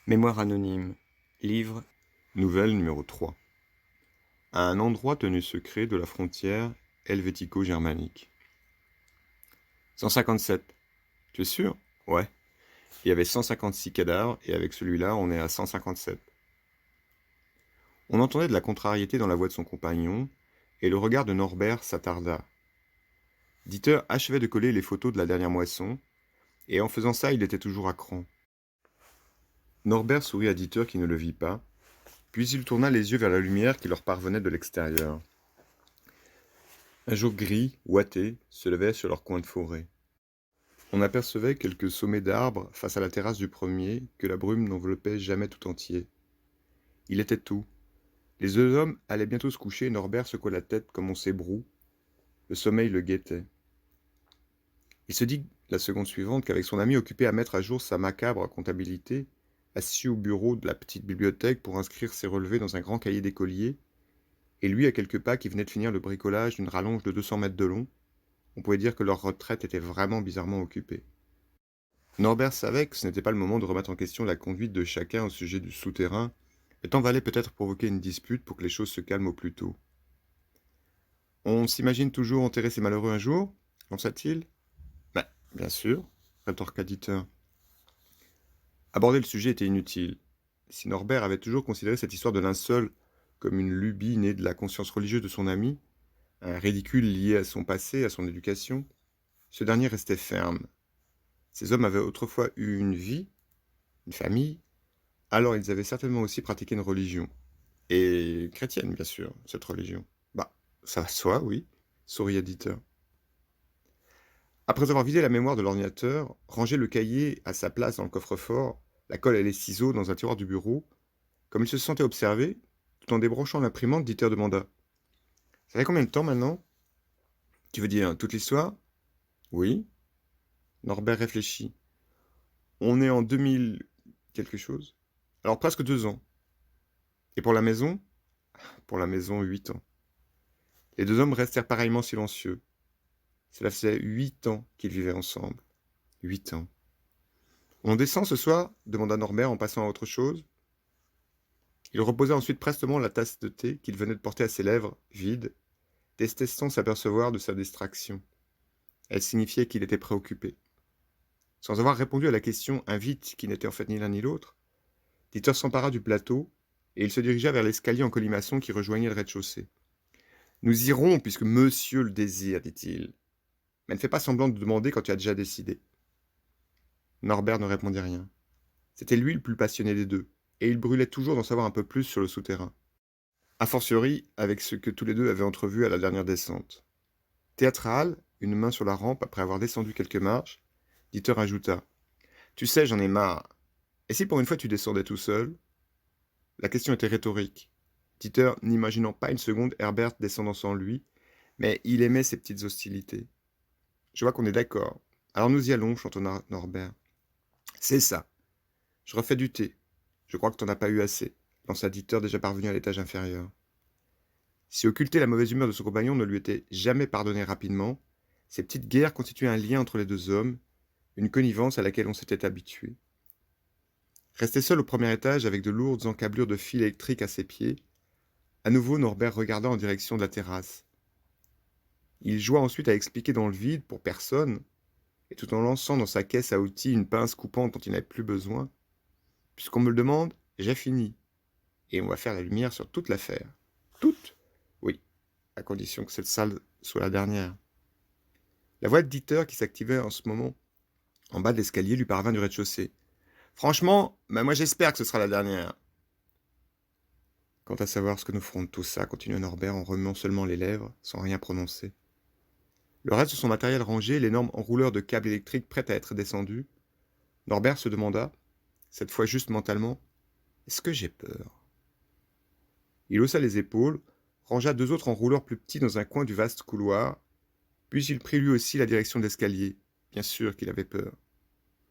Mémoire anonyme. Livre. Nouvelle numéro 3. À un endroit tenu secret de la frontière helvético-germanique. 157. Tu es sûr? Ouais. Il y avait 156 cadavres et avec celui-là, on est à 157. On entendait de la contrariété dans la voix de son compagnon et le regard de Norbert s'attarda. Dieter achevait de coller les photos de la dernière moisson et en faisant ça, il était toujours à cran. Norbert sourit à Dieter qui ne le vit pas, puis il tourna les yeux vers la lumière qui leur parvenait de l'extérieur. Un jour gris, ouaté, se levait sur leur coin de forêt. On apercevait quelques sommets d'arbres face à la terrasse du premier que la brume n'enveloppait jamais tout entier. Il était tout. Les deux hommes allaient bientôt se coucher et Norbert secouait la tête comme on s'ébroue. Le sommeil le guettait. Il se dit la seconde suivante qu'avec son ami occupé à mettre à jour sa macabre comptabilité, assis au bureau de la petite bibliothèque pour inscrire ses relevés dans un grand cahier d'écolier, et lui à quelques pas qui venait de finir le bricolage d'une rallonge de 200 mètres de long, on pouvait dire que leur retraite était vraiment bizarrement occupée. Norbert savait que ce n'était pas le moment de remettre en question la conduite de chacun au sujet du souterrain, mais tant valait peut-être provoquer une dispute pour que les choses se calment au plus tôt. On s'imagine toujours enterrer ces malheureux un jour lança-t-il. Bien sûr, rétorqua Dieter. Aborder le sujet était inutile. Si Norbert avait toujours considéré cette histoire de linceul comme une lubie née de la conscience religieuse de son ami, un ridicule lié à son passé, à son éducation, ce dernier restait ferme. Ces hommes avaient autrefois eu une vie, une famille, alors ils avaient certainement aussi pratiqué une religion. Et chrétienne, bien sûr, cette religion. Ça va de soi, oui, sourit Dieter. Après avoir vidé la mémoire de l'ordinateur, rangé le cahier à sa place dans le coffre-fort, la colle et les ciseaux dans un tiroir du bureau, comme il se sentait observé, tout en débranchant l'imprimante, Dieter demanda. Ça fait combien de temps maintenant? Tu veux dire toute l'histoire? Oui. Norbert réfléchit. On est en 2000 quelque chose. Alors presque 2 ans. Et pour la maison? Pour la maison, 8 ans. Les deux hommes restèrent pareillement silencieux. Cela faisait 8 ans qu'ils vivaient ensemble. 8 ans. On descend ce soir? Demanda Norbert en passant à autre chose. Il reposa ensuite prestement la tasse de thé qu'il venait de porter à ses lèvres, vides, détestant s'apercevoir de sa distraction. Elle signifiait qu'il était préoccupé. Sans avoir répondu à la question invite qui n'était en fait ni l'un ni l'autre, Dieter s'empara du plateau et il se dirigea vers l'escalier en colimaçon qui rejoignait le rez-de-chaussée. Nous irons puisque monsieur le désire, dit-il. Mais ne fais pas semblant de demander quand tu as déjà décidé. Norbert ne répondit rien. C'était lui le plus passionné des deux, et il brûlait toujours d'en savoir un peu plus sur le souterrain. A fortiori, avec ce que tous les deux avaient entrevu à la dernière descente. Théâtral, une main sur la rampe après avoir descendu quelques marches, Dieter ajouta. Tu sais, j'en ai marre. Et si pour une fois tu descendais tout seul? La question était rhétorique. Dieter n'imaginant pas une seconde Herbert descendant sans lui, mais il aimait ces petites hostilités. Je vois qu'on est d'accord. Alors nous y allons, chantonna Norbert. C'est ça. Je refais du thé. Je crois que t'en as pas eu assez, lança Dieter déjà parvenu à l'étage inférieur. Si occulter la mauvaise humeur de son compagnon ne lui était jamais pardonné rapidement, ces petites guerres constituaient un lien entre les deux hommes, une connivence à laquelle on s'était habitué. Resté seul au premier étage avec de lourdes encablures de fils électriques à ses pieds, à nouveau Norbert regarda en direction de la terrasse. Il joua ensuite à expliquer dans le vide, pour personne, et tout en lançant dans sa caisse à outils une pince coupante dont il n'avait plus besoin. Puisqu'on me le demande, j'ai fini. Et on va faire la lumière sur toute l'affaire. Toute? Oui, à condition que cette salle soit la dernière. La voix de Dieter qui s'activait en ce moment en bas de l'escalier lui parvint du rez-de-chaussée. Franchement, moi j'espère que ce sera la dernière. Quant à savoir ce que nous ferons de tout ça, continua Norbert en remuant seulement les lèvres, sans rien prononcer. Le reste de son matériel rangé, l'énorme enrouleur de câbles électriques prêt à être descendu, Norbert se demanda, cette fois juste mentalement, est-ce que j'ai peur? Il haussa les épaules, rangea 2 autres enrouleurs plus petits dans un coin du vaste couloir, puis il prit lui aussi la direction de l'escalier. Bien sûr qu'il avait peur.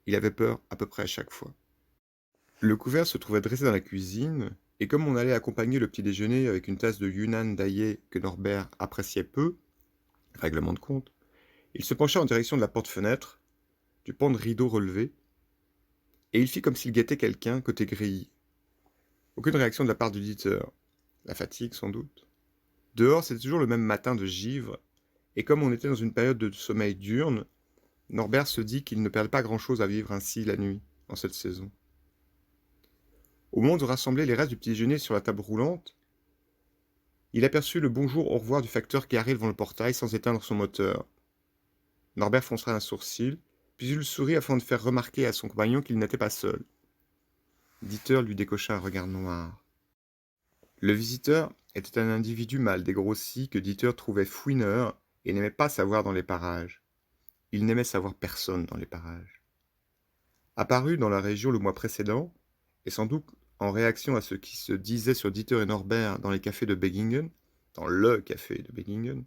Il avait peur à peu près à chaque fois. Le couvert se trouvait dressé dans la cuisine, et comme on allait accompagner le petit déjeuner avec une tasse de Yunnan d'aillé que Norbert appréciait peu, règlement de compte, il se pencha en direction de la porte-fenêtre, du pan de rideau relevé. et il fit comme s'il guettait quelqu'un côté grille. Aucune réaction de la part du Dieter. La fatigue, sans doute. Dehors, c'était toujours le même matin de givre, et comme on était dans une période de sommeil diurne, Norbert se dit qu'il ne perdait pas grand-chose à vivre ainsi la nuit, en cette saison. Au moment de rassembler les restes du petit déjeuner sur la table roulante, il aperçut le bonjour au revoir du facteur garé devant le portail sans éteindre son moteur. Norbert fronça un sourcil, puis il sourit afin de faire remarquer à son compagnon qu'il n'était pas seul. Dieter lui décocha un regard noir. Le visiteur était un individu mal dégrossi que Dieter trouvait fouineur et n'aimait pas savoir dans les parages. Il n'aimait savoir personne dans les parages. Apparu dans la région le mois précédent, et sans doute en réaction à ce qui se disait sur Dieter et Norbert dans les cafés de Beggingen, dans le café de Beggingen,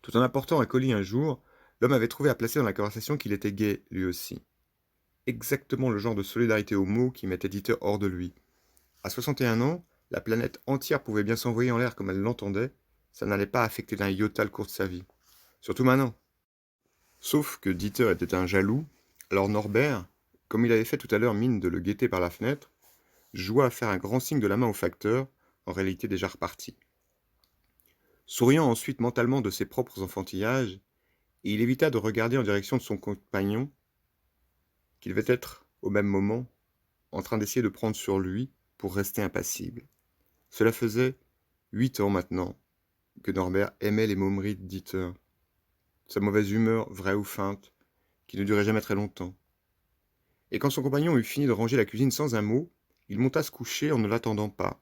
tout en apportant un colis un jour, l'homme avait trouvé à placer dans la conversation qu'il était gai, lui aussi. Exactement le genre de solidarité homo qui mettait Dieter hors de lui. À 61 ans, la planète entière pouvait bien s'envoyer en l'air comme elle l'entendait, ça n'allait pas affecter d'un iota le cours de sa vie. Surtout maintenant. Sauf que Dieter était un jaloux, alors Norbert, comme il avait fait tout à l'heure mine de le guetter par la fenêtre, joua à faire un grand signe de la main au facteur, en réalité déjà reparti. Souriant ensuite mentalement de ses propres enfantillages, il évita de regarder en direction de son compagnon, qu'il devait être, au même moment, en train d'essayer de prendre sur lui pour rester impassible. Cela faisait 8 ans maintenant que Norbert aimait les momeries de Dieter, sa mauvaise humeur, vraie ou feinte, qui ne durait jamais très longtemps. Et quand son compagnon eut fini de ranger la cuisine sans un mot, il monta se coucher en ne l'attendant pas.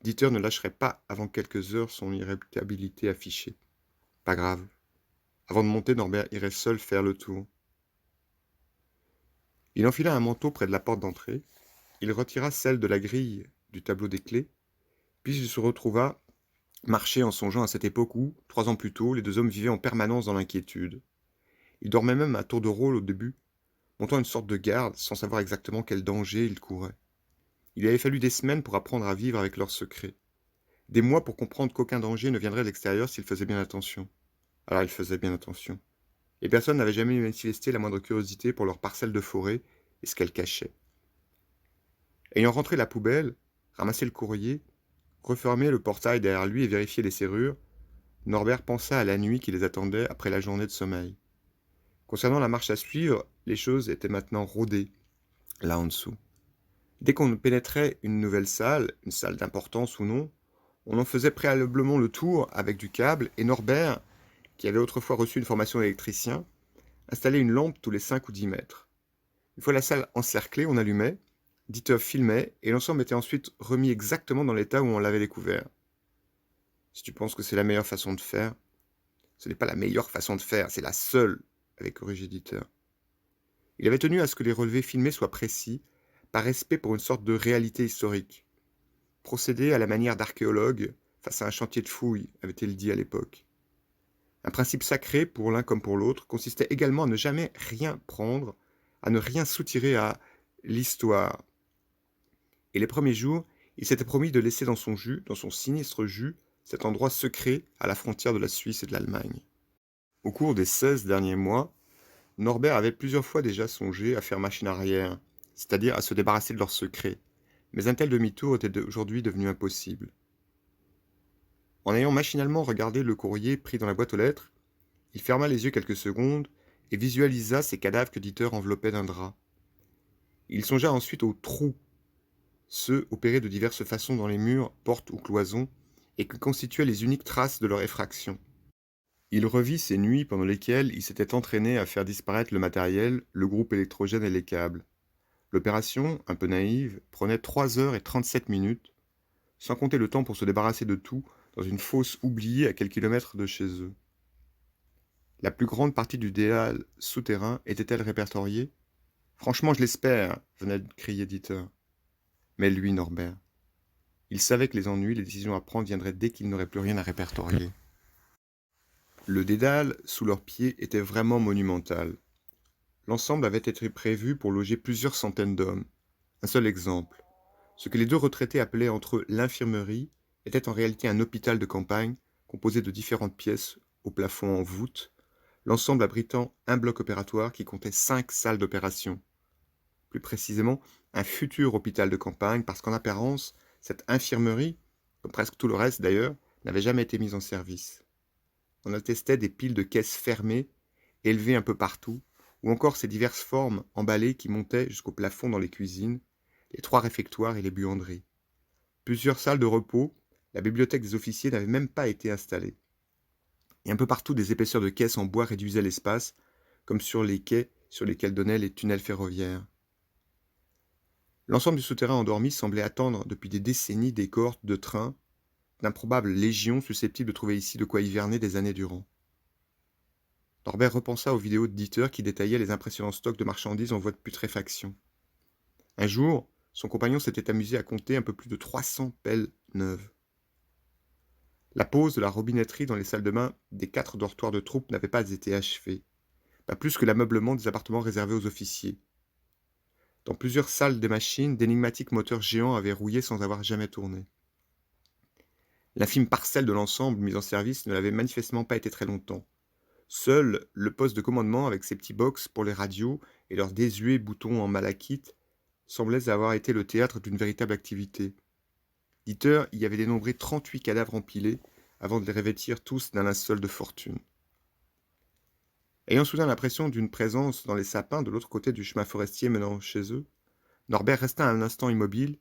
Dieter ne lâcherait pas avant quelques heures son irréparabilité affichée. Pas grave. Avant de monter, Norbert irait seul faire le tour. Il enfila un manteau près de la porte d'entrée, il retira celle de la grille du tableau des clés, puis il se retrouva marcher en songeant à cette époque où, 3 ans plus tôt, les deux hommes vivaient en permanence dans l'inquiétude. Ils dormaient même à tour de rôle au début, montant une sorte de garde sans savoir exactement quel danger ils couraient. Il avait fallu des semaines pour apprendre à vivre avec leurs secrets, des mois pour comprendre qu'aucun danger ne viendrait de l'extérieur s'ils faisaient bien attention. Alors ils faisaient bien attention. Et personne n'avait jamais manifesté la moindre curiosité pour leur parcelle de forêt et ce qu'elle cachait. Ayant rentré la poubelle, ramassé le courrier, refermé le portail derrière lui et vérifié les serrures, Norbert pensa à la nuit qui les attendait après la journée de sommeil. Concernant la marche à suivre, les choses étaient maintenant rodées, là en dessous. Dès qu'on pénétrait une nouvelle salle, une salle d'importance ou non, on en faisait préalablement le tour avec du câble et Norbert, qui avait autrefois reçu une formation d'électricien, installait une lampe tous les 5 ou 10 mètres. Une fois la salle encerclée, on allumait, Dieter filmait et l'ensemble était ensuite remis exactement dans l'état où on l'avait découvert. Si tu penses que c'est la meilleure façon de faire, ce n'est pas la meilleure façon de faire, c'est la seule, avait corrigé Dieter. Il avait tenu à ce que les relevés filmés soient précis, par respect pour une sorte de réalité historique. Procéder à la manière d'archéologue face à un chantier de fouilles, avait-il dit à l'époque. Un principe sacré, pour l'un comme pour l'autre, consistait également à ne jamais rien prendre, à ne rien soutirer à l'histoire. Et les premiers jours, il s'était promis de laisser dans son jus, dans son sinistre jus, cet endroit secret à la frontière de la Suisse et de l'Allemagne. Au cours des 16 derniers mois, Norbert avait plusieurs fois déjà songé à faire machine arrière, c'est-à-dire à se débarrasser de leurs secrets, mais un tel demi-tour était aujourd'hui devenu impossible. En ayant machinalement regardé le courrier pris dans la boîte aux lettres, il ferma les yeux quelques secondes et visualisa ces cadavres que Dieter enveloppait d'un drap. Il songea ensuite aux trous, ceux opérés de diverses façons dans les murs, portes ou cloisons, et qui constituaient les uniques traces de leur effraction. Il revit ces nuits pendant lesquelles il s'était entraîné à faire disparaître le matériel, le groupe électrogène et les câbles. L'opération, un peu naïve, prenait 3 heures et 37 minutes, sans compter le temps pour se débarrasser de tout dans une fosse oubliée à quelques kilomètres de chez eux. La plus grande partie du dédale souterrain était-elle répertoriée? Franchement, je l'espère, venait de crier Dieter. Mais lui, Norbert, il savait que les ennuis, les décisions à prendre viendraient dès qu'il n'aurait plus rien à répertorier. Le dédale, sous leurs pieds, était vraiment monumental. L'ensemble avait été prévu pour loger plusieurs centaines d'hommes. Un seul exemple. Ce que les deux retraités appelaient entre eux l'infirmerie était en réalité un hôpital de campagne composé de différentes pièces au plafond en voûte, l'ensemble abritant un bloc opératoire qui comptait 5 salles d'opération. plus précisément un futur hôpital de campagne, parce qu'en apparence, cette infirmerie, comme presque tout le reste d'ailleurs, n'avait jamais été mise en service. On attestait des piles de caisses fermées, élevées un peu partout, ou encore ces diverses formes emballées qui montaient jusqu'au plafond dans les cuisines, les 3 réfectoires et les buanderies. Plusieurs salles de repos, la bibliothèque des officiers n'avait même pas été installée. Et un peu partout, des épaisseurs de caisses en bois réduisaient l'espace, comme sur les quais sur lesquels donnaient les tunnels ferroviaires. L'ensemble du souterrain endormi semblait attendre depuis des décennies des cohortes de trains, d'improbables légions susceptibles de trouver ici de quoi hiverner des années durant. Norbert repensa aux vidéos de Dieter qui détaillaient les impressionnants stocks de marchandises en voie de putréfaction. Un jour, son compagnon s'était amusé à compter un peu plus de 300 pelles neuves. La pose de la robinetterie dans les salles de bain des 4 dortoirs de troupes n'avait pas été achevée, pas plus que l'ameublement des appartements réservés aux officiers. Dans plusieurs salles des machines, d'énigmatiques moteurs géants avaient rouillé sans avoir jamais tourné. L'infime parcelle de l'ensemble mis en service ne l'avait manifestement pas été très longtemps. Seul le poste de commandement avec ses petits box pour les radios et leurs désuets boutons en malachite semblait avoir été le théâtre d'une véritable activité. Dieter y avait dénombré 38 cadavres empilés avant de les revêtir tous d'un linceul de fortune. Ayant soudain l'impression d'une présence dans les sapins de l'autre côté du chemin forestier menant chez eux, Norbert resta un instant immobile,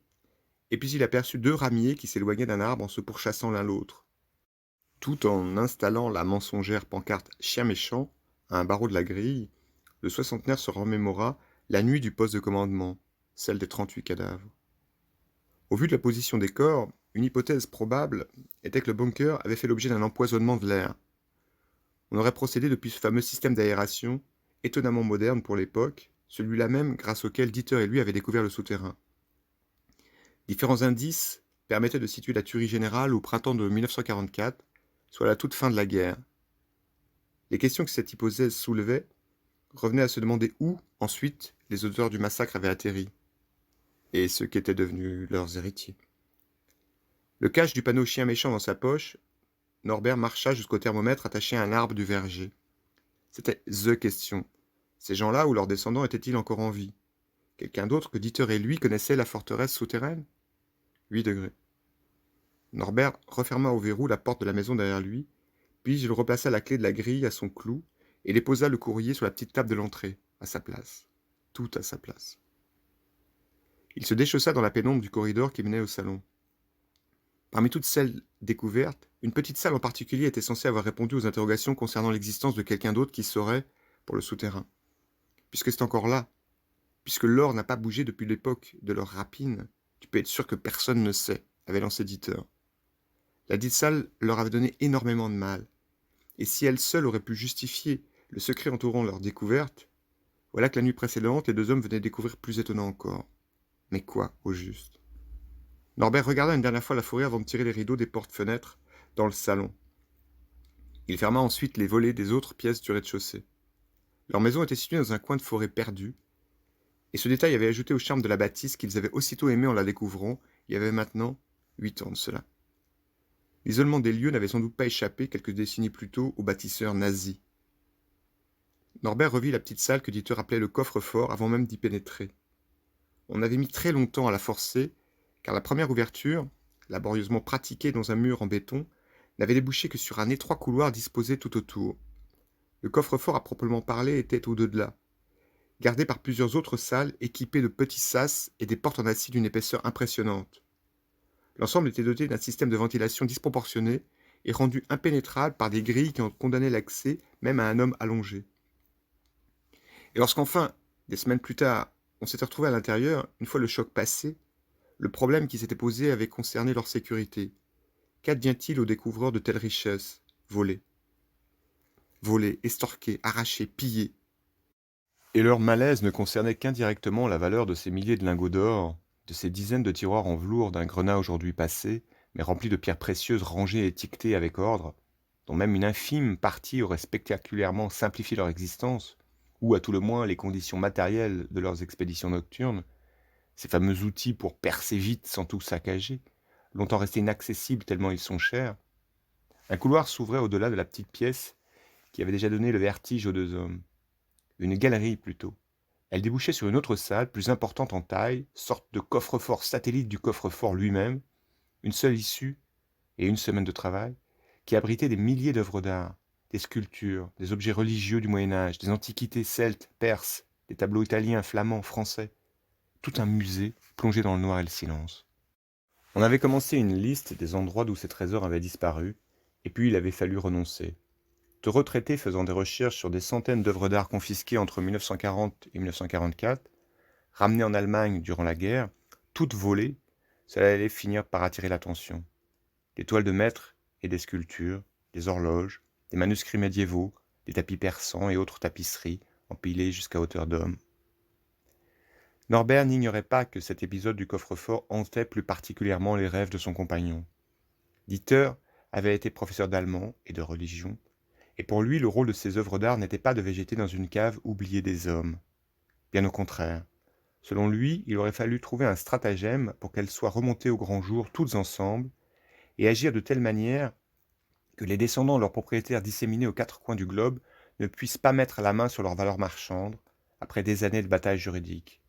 et puis il aperçut 2 ramiers qui s'éloignaient d'un arbre en se pourchassant l'un l'autre. Tout en installant la mensongère pancarte « Chien méchant » à un barreau de la grille, le soixantenaire se remémora la nuit du poste de commandement, celle des 38 cadavres. Au vu de la position des corps, une hypothèse probable était que le bunker avait fait l'objet d'un empoisonnement de l'air. On aurait procédé depuis ce fameux système d'aération, étonnamment moderne pour l'époque, celui-là même grâce auquel Dieter et lui avaient découvert le souterrain. Différents indices permettaient de situer la tuerie générale au printemps de 1944, soit à la toute fin de la guerre. Les questions que cette hypothèse soulevait revenaient à se demander où, ensuite, les auteurs du massacre avaient atterri, et ce qu'étaient devenus leurs héritiers. Le cache du panneau chien méchant dans sa poche, Norbert marcha jusqu'au thermomètre attaché à un arbre du verger. C'était THE question. Ces gens-là ou leurs descendants étaient-ils encore en vie? Quelqu'un d'autre que Dieter et lui connaissait la forteresse souterraine? 8 degrés. Norbert referma au verrou la porte de la maison derrière lui, puis il replaça la clé de la grille à son clou et déposa le courrier sur la petite table de l'entrée, à sa place. Tout à sa place. Il se déchaussa dans la pénombre du corridor qui menait au salon. Parmi toutes celles découvertes, une petite salle en particulier était censée avoir répondu aux interrogations concernant l'existence de quelqu'un d'autre qui saurait pour le souterrain. Puisque c'est encore là, puisque l'or n'a pas bougé depuis l'époque de leur rapine, tu peux être sûr que personne ne sait, avait lancé Dieter. La dite salle leur avait donné énormément de mal, et si elle seule aurait pu justifier le secret entourant leur découverte, voilà que la nuit précédente, les 2 hommes venaient découvrir plus étonnant encore. Mais quoi, au juste? Norbert regarda une dernière fois la forêt avant de tirer les rideaux des portes-fenêtres dans le salon. Il ferma ensuite les volets des autres pièces du rez-de-chaussée. Leur maison était située dans un coin de forêt perdu, et ce détail avait ajouté au charme de la bâtisse qu'ils avaient aussitôt aimé en la découvrant, il y avait maintenant 8 ans de cela. L'isolement des lieux n'avait sans doute pas échappé quelques décennies plus tôt aux bâtisseurs nazis. Norbert revit la petite salle que Dieter appelait le coffre-fort avant même d'y pénétrer. On avait mis très longtemps à la forcer, car la première ouverture, laborieusement pratiquée dans un mur en béton, n'avait débouché que sur un étroit couloir disposé tout autour. Le coffre-fort à proprement parler était au-delà, gardé par plusieurs autres salles équipées de petits sas et des portes en acier d'une épaisseur impressionnante. L'ensemble était doté d'un système de ventilation disproportionné et rendu impénétrable par des grilles qui en condamnaient l'accès même à un homme allongé. Et lorsqu'enfin, des semaines plus tard, on s'était retrouvé à l'intérieur, une fois le choc passé, le problème qui s'était posé avait concerné leur sécurité. Qu'advient-il aux découvreurs de telles richesses? Volées. Volées, estorquées, arrachées, pillées. Et leur malaise ne concernait qu'indirectement la valeur de ces milliers de lingots d'or, de ces dizaines de tiroirs en velours d'un grenat aujourd'hui passé, mais remplis de pierres précieuses rangées et étiquetées avec ordre, dont même une infime partie aurait spectaculairement simplifié leur existence, ou à tout le moins les conditions matérielles de leurs expéditions nocturnes, ces fameux outils pour percer vite sans tout saccager, longtemps restés inaccessibles tellement ils sont chers. Un couloir s'ouvrait au-delà de la petite pièce qui avait déjà donné le vertige aux 2 hommes. Une galerie plutôt, Elle débouchait sur une autre salle, plus importante en taille, sorte de coffre-fort satellite du coffre-fort lui-même, une seule issue et une semaine de travail, qui abritait des milliers d'œuvres d'art, des sculptures, des objets religieux du Moyen Âge, des antiquités celtes, perses, des tableaux italiens, flamands, français, tout un musée plongé dans le noir et le silence. On avait commencé une liste des endroits d'où ces trésors avaient disparu, et puis il avait fallu renoncer. De retraités faisant des recherches sur des centaines d'œuvres d'art confisquées entre 1940 et 1944, ramenées en Allemagne durant la guerre, toutes volées, cela allait finir par attirer l'attention. Des toiles de maître et des sculptures, des horloges, des manuscrits médiévaux, des tapis persans et autres tapisseries, empilées jusqu'à hauteur d'homme. Norbert n'ignorait pas que cet épisode du coffre-fort hantait plus particulièrement les rêves de son compagnon. Dieter avait été professeur d'allemand et de religion, et pour lui le rôle de ces œuvres d'art n'était pas de végéter dans une cave oubliée des hommes. Bien au contraire. Selon lui, il aurait fallu trouver un stratagème pour qu'elles soient remontées au grand jour toutes ensemble, et agir de telle manière que les descendants de leurs propriétaires disséminés aux quatre coins du globe ne puissent pas mettre la main sur leurs valeurs marchandes, après des années de batailles juridiques.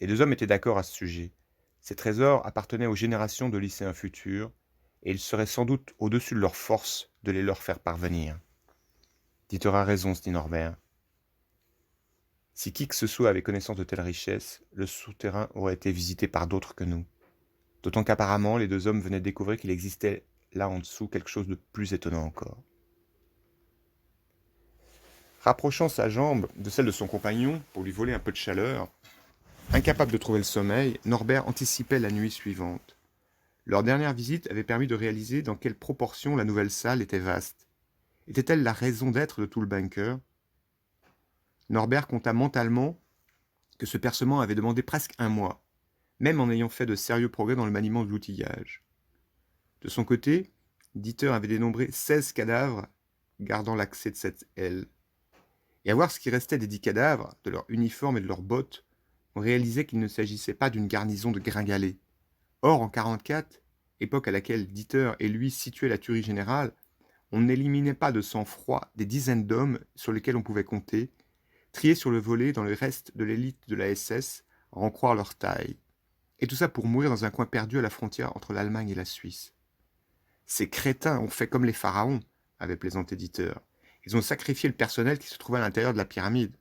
Les deux hommes étaient d'accord à ce sujet. Ces trésors appartenaient aux générations de lycéens futurs, et il serait sans doute au-dessus de leurs forces de les leur faire parvenir. Dieter a raison, se dit Norbert. Si qui que ce soit avait connaissance de telles richesses, le souterrain aurait été visité par d'autres que nous. D'autant qu'apparemment, les deux hommes venaient de découvrir qu'il existait là en dessous quelque chose de plus étonnant encore. Rapprochant sa jambe de celle de son compagnon pour lui voler un peu de chaleur, incapable de trouver le sommeil, Norbert anticipait la nuit suivante. Leur dernière visite avait permis de réaliser dans quelle proportion la nouvelle salle était vaste. Était-elle la raison d'être de tout le bunker? Norbert compta mentalement que ce percement avait demandé presque un mois, même en ayant fait de sérieux progrès dans le maniement de l'outillage. De son côté, Dieter avait dénombré 16 cadavres gardant l'accès de cette aile. Et à voir ce qui restait des 10 cadavres, de leurs uniformes et de leurs bottes, on réalisait qu'il ne s'agissait pas d'une garnison de gringalés. Or, en 1944, époque à laquelle Dieter et lui situaient la tuerie générale, on n'éliminait pas de sang-froid des dizaines d'hommes sur lesquels on pouvait compter, triés sur le volet dans le reste de l'élite de la SS, à en croire leur taille. Et tout ça pour mourir dans un coin perdu à la frontière entre l'Allemagne et la Suisse. Ces crétins ont fait comme les pharaons, avait plaisanté Dieter. Ils ont sacrifié le personnel qui se trouvait à l'intérieur de la pyramide.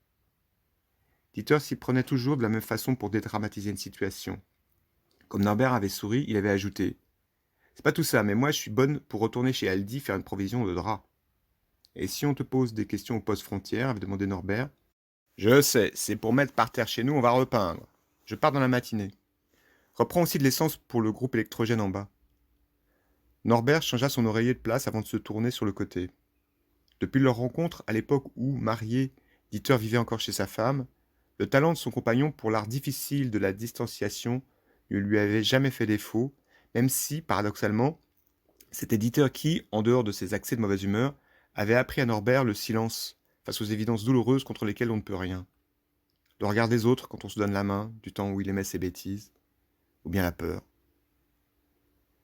Dieter s'y prenait toujours de la même façon pour dédramatiser une situation. Comme Norbert avait souri, il avait ajouté « C'est pas tout ça, mais moi je suis bonne pour retourner chez Aldi faire une provision de draps. » « Et si on te pose des questions au poste frontière ?» avait demandé Norbert. « Je sais, c'est pour mettre par terre chez nous, on va repeindre. Je pars dans la matinée. Reprends aussi de l'essence pour le groupe électrogène en bas. » Norbert changea son oreiller de place avant de se tourner sur le côté. Depuis leur rencontre, à l'époque où, marié, Dieter vivait encore chez sa femme, le talent de son compagnon pour l'art difficile de la distanciation ne lui avait jamais fait défaut, même si, paradoxalement, c'était Dieter qui, en dehors de ses accès de mauvaise humeur, avait appris à Norbert le silence face aux évidences douloureuses contre lesquelles on ne peut rien. Le regard des autres quand on se donne la main, du temps où il aimait ses bêtises, ou bien la peur.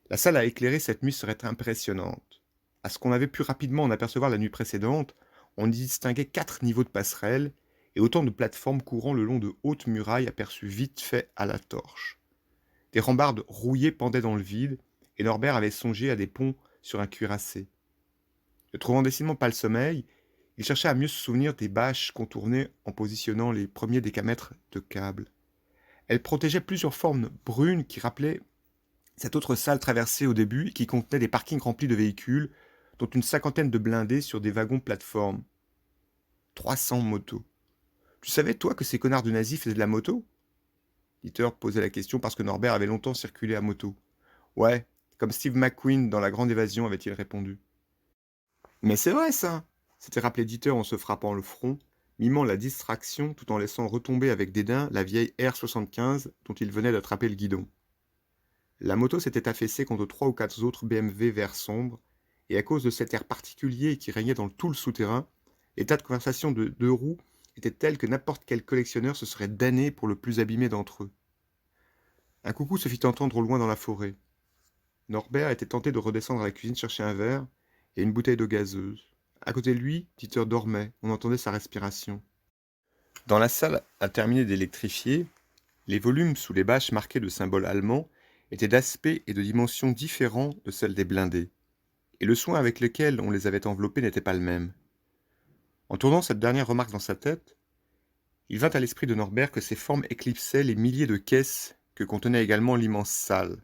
La salle à éclairer cette nuit serait impressionnante. À ce qu'on avait pu rapidement en apercevoir la nuit précédente, on y distinguait 4 niveaux de passerelles et autant de plateformes courant le long de hautes murailles aperçues vite fait à la torche. Des rambardes rouillées pendaient dans le vide, et Norbert avait songé à des ponts sur un cuirassé. Ne trouvant décidément pas le sommeil, il cherchait à mieux se souvenir des bâches contournées en positionnant les premiers décamètres de câbles. Elles protégeaient plusieurs formes brunes qui rappelaient cette autre salle traversée au début et qui contenait des parkings remplis de véhicules, dont une cinquantaine de blindés sur des wagons plateformes. 300 motos. Tu savais, toi, que ces connards de nazis faisaient de la moto? Dieter posait la question parce que Norbert avait longtemps circulé à moto. Ouais, comme Steve McQueen dans La Grande Évasion, avait-il répondu. Mais c'est vrai, ça, s'était rappelé Dieter en se frappant le front, mimant la distraction tout en laissant retomber avec dédain la vieille R75 dont il venait d'attraper le guidon. La moto s'était affaissée contre 3 ou 4 autres BMW vert sombre, et à cause de cet air particulier qui régnait dans tout le souterrain, l'état de conversation de deux roues était tel que n'importe quel collectionneur se serait damné pour le plus abîmé d'entre eux. Un coucou se fit entendre au loin dans la forêt. Norbert était tenté de redescendre à la cuisine chercher un verre et une bouteille d'eau gazeuse. À côté de lui, Dieter dormait, on entendait sa respiration. Dans la salle à terminer d'électrifier, les volumes sous les bâches marquées de symboles allemands étaient d'aspect et de dimension différents de celles des blindés, et le soin avec lequel on les avait enveloppés n'était pas le même. En tournant cette dernière remarque dans sa tête, il vint à l'esprit de Norbert que ces formes éclipsaient les milliers de caisses que contenait également l'immense salle.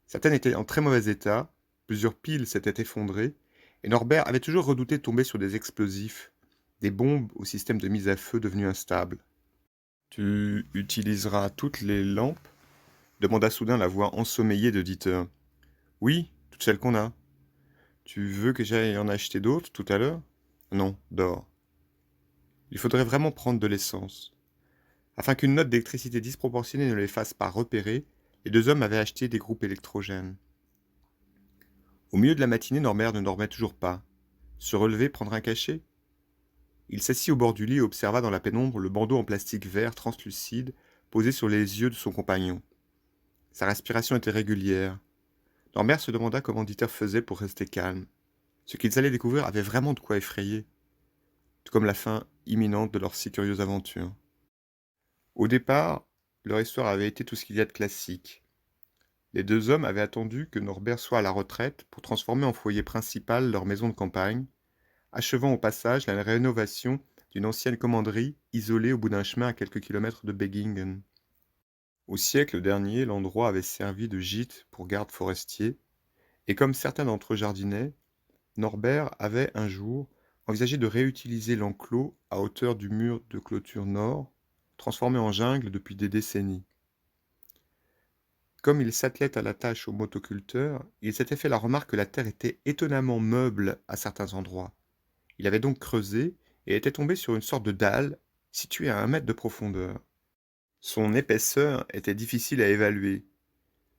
Certaines étaient en très mauvais état, plusieurs piles s'étaient effondrées, et Norbert avait toujours redouté de tomber sur des explosifs, des bombes au système de mise à feu devenu instable. « Tu utiliseras toutes les lampes ?» demanda soudain la voix ensommeillée de Dieter. « Oui, toutes celles qu'on a. Tu veux que j'aille en acheter d'autres tout à l'heure ? » ? « Non, dehors. » Il faudrait vraiment prendre de l'essence. Afin qu'une note d'électricité disproportionnée ne les fasse pas repérer, les deux hommes avaient acheté des groupes électrogènes. Au milieu de la matinée, Norbert ne dormait toujours pas. Se relever, prendre un cachet ? Il s'assit au bord du lit et observa dans la pénombre le bandeau en plastique vert translucide posé sur les yeux de son compagnon. Sa respiration était régulière. Norbert se demanda comment Dieter faisait pour rester calme. Ce qu'ils allaient découvrir avait vraiment de quoi effrayer, tout comme la fin imminente de leur si curieuse aventure. Au départ, leur histoire avait été tout ce qu'il y a de classique. Les deux hommes avaient attendu que Norbert soit à la retraite pour transformer en foyer principal leur maison de campagne, achevant au passage la rénovation d'une ancienne commanderie isolée au bout d'un chemin à quelques kilomètres de Begingen. Au siècle dernier, l'endroit avait servi de gîte pour gardes forestiers, et comme certains d'entre eux jardinaient, Norbert avait un jour envisagé de réutiliser l'enclos à hauteur du mur de clôture nord, transformé en jungle depuis des décennies. Comme il s'attelait à la tâche au motoculteur, il s'était fait la remarque que la terre était étonnamment meuble à certains endroits. Il avait donc creusé et était tombé sur une sorte de dalle située à 1 mètre de profondeur. Son épaisseur était difficile à évaluer,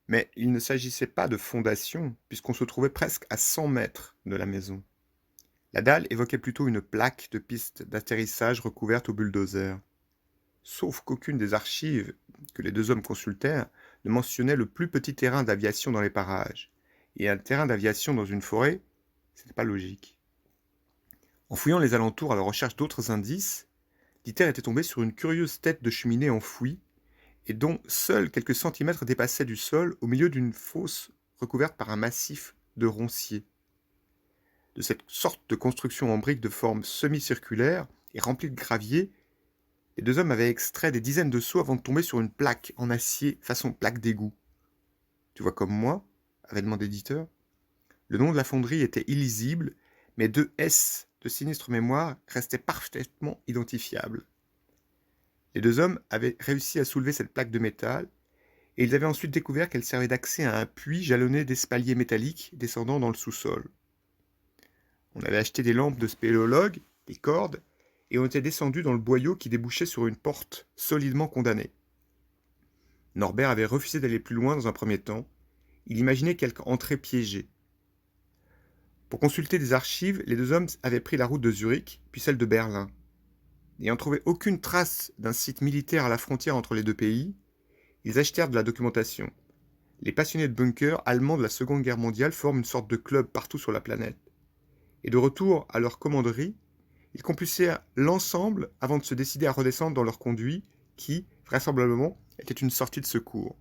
mais il ne s'agissait pas de fondation puisqu'on se trouvait presque à 100 mètres de la maison. La dalle évoquait plutôt une plaque de piste d'atterrissage recouverte au bulldozer. Sauf qu'aucune des archives que les deux hommes consultèrent ne mentionnait le plus petit terrain d'aviation dans les parages. Et un terrain d'aviation dans une forêt, c'était pas logique. En fouillant les alentours à la recherche d'autres indices, Dieter était tombé sur une curieuse tête de cheminée enfouie, et dont seuls quelques centimètres dépassaient du sol au milieu d'une fosse recouverte par un massif de ronciers. De cette sorte de construction en briques de forme semi-circulaire et remplie de gravier, les deux hommes avaient extrait des dizaines de seaux avant de tomber sur une plaque en acier façon plaque d'égout. « Tu vois comme moi ?» avait demandé Dieter. Le nom de la fonderie était illisible, mais 2 S de sinistre mémoire restaient parfaitement identifiables. Les deux hommes avaient réussi à soulever cette plaque de métal, et ils avaient ensuite découvert qu'elle servait d'accès à un puits jalonné d'espaliers métalliques descendant dans le sous-sol. On avait acheté des lampes de spéléologue, des cordes, et on était descendu dans le boyau qui débouchait sur une porte solidement condamnée. Norbert avait refusé d'aller plus loin dans un premier temps. Il imaginait quelque entrée piégée. Pour consulter des archives, les deux hommes avaient pris la route de Zurich, puis celle de Berlin. N'ayant trouvé aucune trace d'un site militaire à la frontière entre les deux pays, ils achetèrent de la documentation. Les passionnés de bunkers allemands de la Seconde Guerre mondiale forment une sorte de club partout sur la planète. Et de retour à leur commanderie, ils compulsèrent l'ensemble avant de se décider à redescendre dans leur conduit qui, vraisemblablement, était une sortie de secours.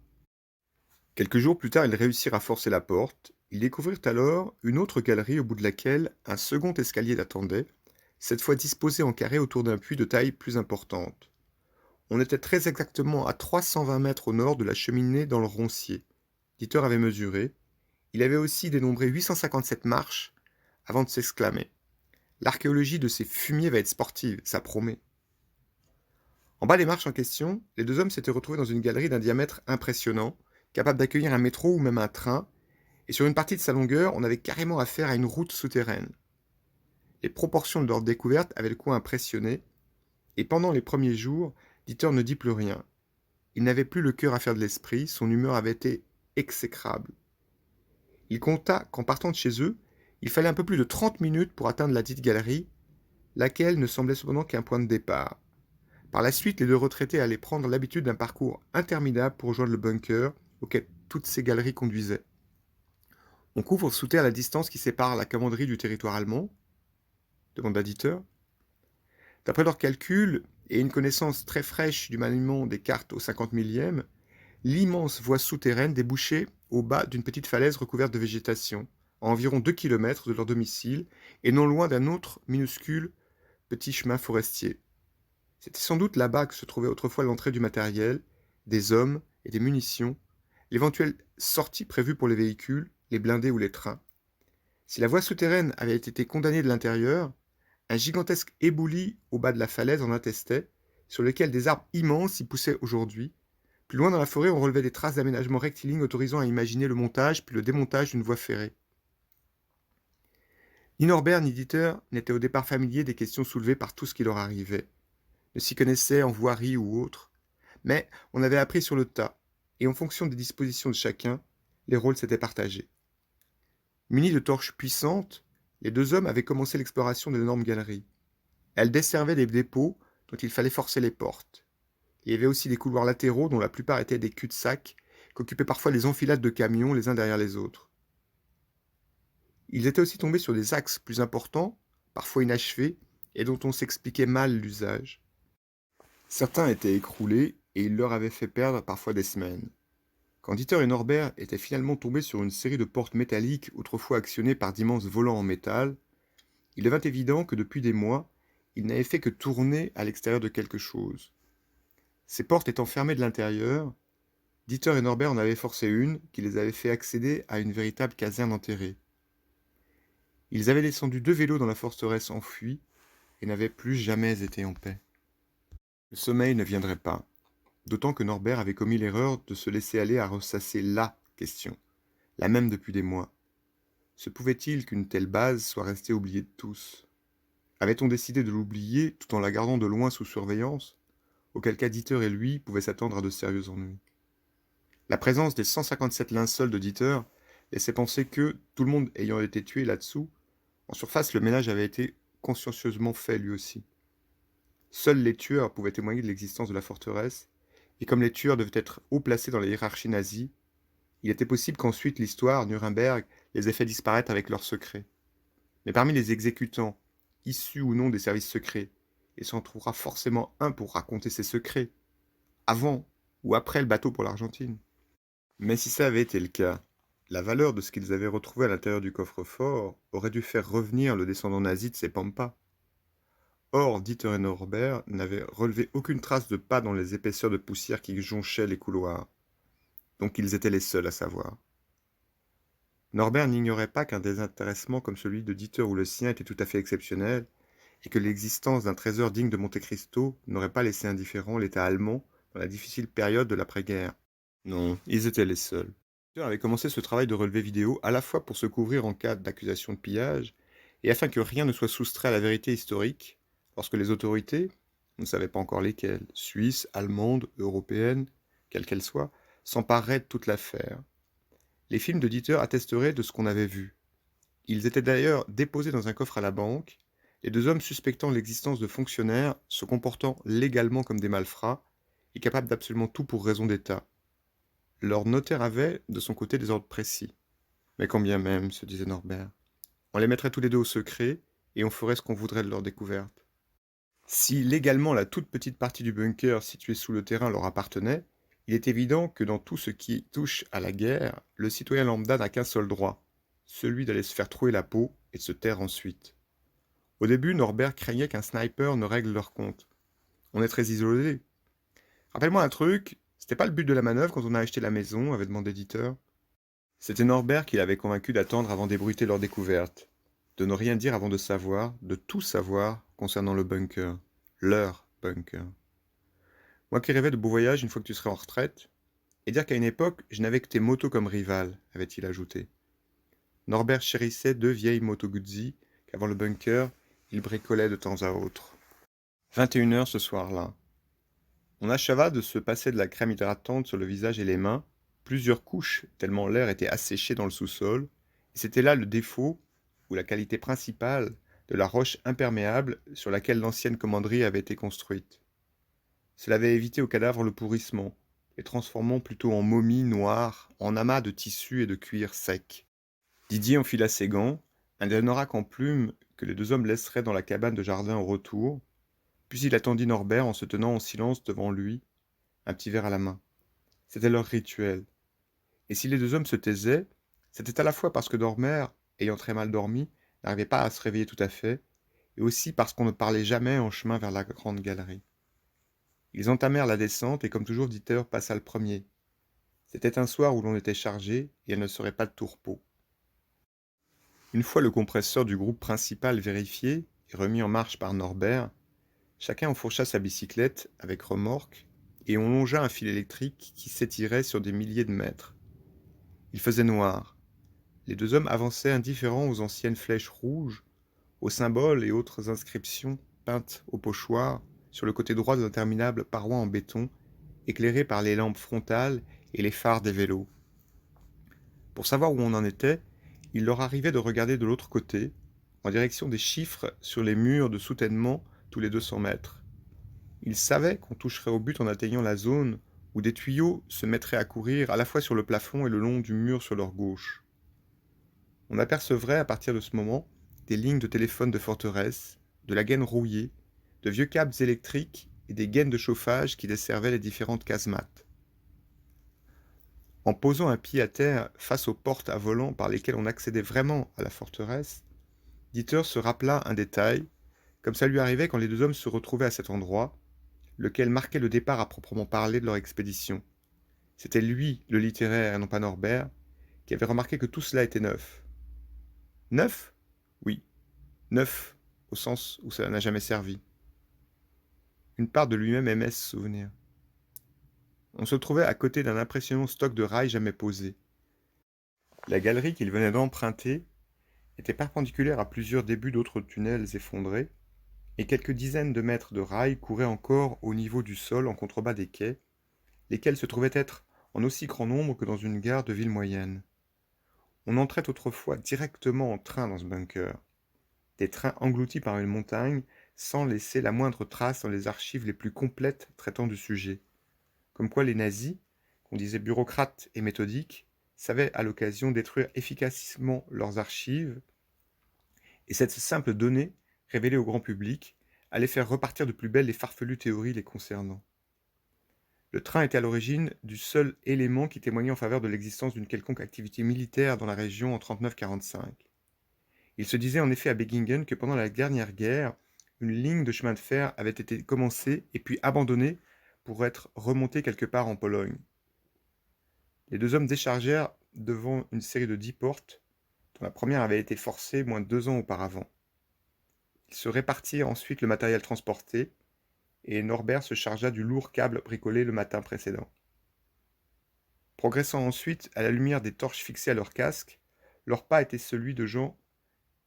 Quelques jours plus tard, ils réussirent à forcer la porte. Ils découvrirent alors une autre galerie au bout de laquelle un second escalier l'attendait, cette fois disposé en carré autour d'un puits de taille plus importante. On était très exactement à 320 mètres au nord de la cheminée dans le roncier. Dieter avait mesuré. Il avait aussi dénombré 857 marches avant de s'exclamer. L'archéologie de ces fumiers va être sportive, ça promet. En bas des marches en question, les deux hommes s'étaient retrouvés dans une galerie d'un diamètre impressionnant, capable d'accueillir un métro ou même un train, et sur une partie de sa longueur, on avait carrément affaire à une route souterraine. Les proportions de leur découverte avaient le coup impressionné, et pendant les premiers jours, Dieter ne dit plus rien. Il n'avait plus le cœur à faire de l'esprit, son humeur avait été exécrable. Il compta qu'en partant de chez eux, il fallait un peu plus de 30 minutes pour atteindre la dite galerie, laquelle ne semblait cependant qu'un point de départ. Par la suite, les deux retraités allaient prendre l'habitude d'un parcours interminable pour rejoindre le bunker auquel toutes ces galeries conduisaient. On couvre sous terre la distance qui sépare la commanderie du territoire allemand ? Demanda Dieter. D'après leurs calculs et une connaissance très fraîche du maniement des cartes au 50 millième, l'immense voie souterraine débouchait au bas d'une petite falaise recouverte de végétation, à environ 2 kilomètres de leur domicile et non loin d'un autre minuscule petit chemin forestier. C'était sans doute là-bas que se trouvait autrefois l'entrée du matériel, des hommes et des munitions, l'éventuelle sortie prévue pour les véhicules, les blindés ou les trains. Si la voie souterraine avait été condamnée de l'intérieur, un gigantesque éboulis au bas de la falaise en attestait, sur lequel des arbres immenses y poussaient aujourd'hui. Plus loin dans la forêt, on relevait des traces d'aménagements rectilignes autorisant à imaginer le montage puis le démontage d'une voie ferrée. Ni Norbert ni Dieter n'étaient au départ familiers des questions soulevées par tout ce qui leur arrivait, ne s'y connaissaient en voirie ou autre, mais on avait appris sur le tas, et en fonction des dispositions de chacun, les rôles s'étaient partagés. Munis de torches puissantes, les deux hommes avaient commencé l'exploration de l'énorme galerie. Elle desservait des dépôts dont il fallait forcer les portes. Il y avait aussi des couloirs latéraux dont la plupart étaient des cul-de-sac qu'occupaient parfois les enfilades de camions les uns derrière les autres. Ils étaient aussi tombés sur des axes plus importants, parfois inachevés, et dont on s'expliquait mal l'usage. Certains étaient écroulés et il leur avait fait perdre parfois des semaines. Quand Dieter et Norbert étaient finalement tombés sur une série de portes métalliques autrefois actionnées par d'immenses volants en métal, il devint évident que depuis des mois, ils n'avaient fait que tourner à l'extérieur de quelque chose. Ces portes étant fermées de l'intérieur, Dieter et Norbert en avaient forcé une qui les avait fait accéder à une véritable caserne enterrée. Ils avaient descendu 2 vélos dans la forteresse enfuie et n'avaient plus jamais été en paix. Le sommeil ne viendrait pas, d'autant que Norbert avait commis l'erreur de se laisser aller à ressasser la question, la même depuis des mois. Se pouvait-il qu'une telle base soit restée oubliée de tous? Avait-on décidé de l'oublier tout en la gardant de loin sous surveillance, auquel cas Dieter et lui pouvaient s'attendre à de sérieux ennuis? La présence des 157 linceuls de Dieter laissait penser que, tout le monde ayant été tué là-dessous, en surface le ménage avait été consciencieusement fait lui aussi. Seuls les tueurs pouvaient témoigner de l'existence de la forteresse, et comme les tueurs devaient être haut placés dans la hiérarchie nazie, il était possible qu'ensuite l'histoire, Nuremberg, les ait fait disparaître avec leurs secrets. Mais parmi les exécutants, issus ou non des services secrets, il s'en trouvera forcément un pour raconter ses secrets, avant ou après le bateau pour l'Argentine. Mais si ça avait été le cas, la valeur de ce qu'ils avaient retrouvé à l'intérieur du coffre-fort aurait dû faire revenir le descendant nazi de ses pampas. Or, Dieter et Norbert n'avaient relevé aucune trace de pas dans les épaisseurs de poussière qui jonchaient les couloirs, donc ils étaient les seuls à savoir. Norbert n'ignorait pas qu'un désintéressement comme celui de Dieter ou le sien était tout à fait exceptionnel, et que l'existence d'un trésor digne de Monte Cristo n'aurait pas laissé indifférent l'État allemand dans la difficile période de l'après-guerre. Non, ils étaient les seuls. Dieter avait commencé ce travail de relevé vidéo à la fois pour se couvrir en cas d'accusation de pillage, et afin que rien ne soit soustrait à la vérité historique, lorsque les autorités, on ne savait pas encore lesquelles, suisses, allemandes, européennes, quelles qu'elles soient, s'empareraient de toute l'affaire. Les films de Dieter attesteraient de ce qu'on avait vu. Ils étaient d'ailleurs déposés dans un coffre à la banque, les deux hommes suspectant l'existence de fonctionnaires se comportant légalement comme des malfrats et capables d'absolument tout pour raison d'État. Leur notaire avait, de son côté, des ordres précis. Mais quand bien même, se disait Norbert, on les mettrait tous les deux au secret et on ferait ce qu'on voudrait de leur découverte. Si légalement la toute petite partie du bunker située sous le terrain leur appartenait, il est évident que dans tout ce qui touche à la guerre, le citoyen lambda n'a qu'un seul droit, celui d'aller se faire trouer la peau et de se taire ensuite. Au début, Norbert craignait qu'un sniper ne règle leur compte. On est très isolé. Rappelle-moi un truc, c'était pas le but de la manœuvre quand on a acheté la maison, avait demandé Dieter. C'était Norbert qui l'avait convaincu d'attendre avant d'ébruiter leur découverte, de ne rien dire avant de savoir, de tout savoir concernant le bunker, leur bunker. Moi qui rêvais de beaux voyages une fois que tu serais en retraite, et dire qu'à une époque, je n'avais que tes motos comme rivales, avait-il ajouté. Norbert chérissait 2 vieilles motos Guzzi qu'avant le bunker, il bricolait de temps à autre. 21h ce soir-là. On acheva de se passer de la crème hydratante sur le visage et les mains, plusieurs couches, tellement l'air était asséché dans le sous-sol, et c'était là le défaut, ou la qualité principale, de la roche imperméable sur laquelle l'ancienne commanderie avait été construite. Cela avait évité aux cadavres le pourrissement, les transformant plutôt en momies noires, en amas de tissus et de cuir sec. Didier enfila ses gants, un anorak en plumes que les deux hommes laisseraient dans la cabane de jardin au retour, Puis il attendit Norbert en se tenant en silence devant lui, un petit verre à la main. C'était leur rituel. Et si les deux hommes se taisaient, c'était à la fois parce que Norbert, ayant très mal dormi, n'arrivait pas à se réveiller tout à fait, et aussi parce qu'on ne parlait jamais en chemin vers la grande galerie. Ils entamèrent la descente, et comme toujours Dieter passa le premier. C'était un soir où l'on était chargé, et elle ne serait pas de tourpeau. Une fois le compresseur du groupe principal vérifié et remis en marche par Norbert, chacun enfourcha sa bicyclette avec remorque, et on longea un fil électrique qui s'étirait sur des milliers de mètres. Il faisait noir. Les deux hommes avançaient indifférents aux anciennes flèches rouges, aux symboles et autres inscriptions peintes au pochoir sur le côté droit d'interminables parois en béton, éclairées par les lampes frontales et les phares des vélos. Pour savoir où on en était, il leur arrivait de regarder de l'autre côté, en direction des chiffres sur les murs de soutènement tous les 200 mètres. Ils savaient qu'on toucherait au but en atteignant la zone où des tuyaux se mettraient à courir à la fois sur le plafond et le long du mur sur leur gauche. On apercevrait à partir de ce moment des lignes de téléphone de forteresse, de la gaine rouillée, de vieux câbles électriques et des gaines de chauffage qui desservaient les différentes casemates. En posant un pied à terre face aux portes à volant par lesquelles on accédait vraiment à la forteresse, Dieter se rappela un détail, comme ça lui arrivait quand les deux hommes se retrouvaient à cet endroit, lequel marquait le départ à proprement parler de leur expédition. C'était lui, le littéraire, et non pas Norbert, qui avait remarqué que tout cela était neuf. Neuf ? Oui, neuf, au sens où cela n'a jamais servi. Une part de lui-même aimait ce souvenir. On se trouvait à côté d'un impressionnant stock de rails jamais posés. La galerie qu'il venait d'emprunter était perpendiculaire à plusieurs débuts d'autres tunnels effondrés, et quelques dizaines de mètres de rails couraient encore au niveau du sol en contrebas des quais, lesquels se trouvaient être en aussi grand nombre que dans une gare de ville moyenne. On entrait autrefois directement en train dans ce bunker, des trains engloutis par une montagne sans laisser la moindre trace dans les archives les plus complètes traitant du sujet. Comme quoi les nazis, qu'on disait bureaucrates et méthodiques, savaient à l'occasion détruire efficacement leurs archives, et cette simple donnée, révélée au grand public, allait faire repartir de plus belle les farfelues théories les concernant. Le train était à l'origine du seul élément qui témoignait en faveur de l'existence d'une quelconque activité militaire dans la région en 39-45. Il se disait en effet à Beggingen que pendant la dernière guerre, une ligne de chemin de fer avait été commencée et puis abandonnée pour être remontée quelque part en Pologne. Les deux hommes déchargèrent devant une série de 10 portes, dont la première avait été forcée moins de 2 ans auparavant. Ils se répartirent ensuite le matériel transporté, et Norbert se chargea du lourd câble bricolé le matin précédent. Progressant ensuite à la lumière des torches fixées à leur casque, leur pas était celui de gens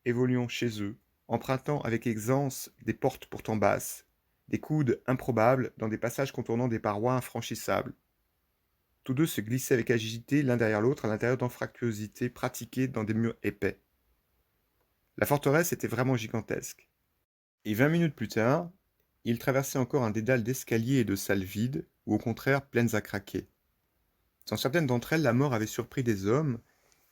évoluant chez eux, empruntant avec aisance des portes pourtant basses, des coudes improbables dans des passages contournant des parois infranchissables. Tous deux se glissaient avec agilité l'un derrière l'autre à l'intérieur d'anfractuosités pratiquées dans des murs épais. La forteresse était vraiment gigantesque. Et 20 minutes plus tard, ils traversaient encore un dédale d'escaliers et de salles vides, ou au contraire pleines à craquer. Dans certaines d'entre elles, la mort avait surpris des hommes,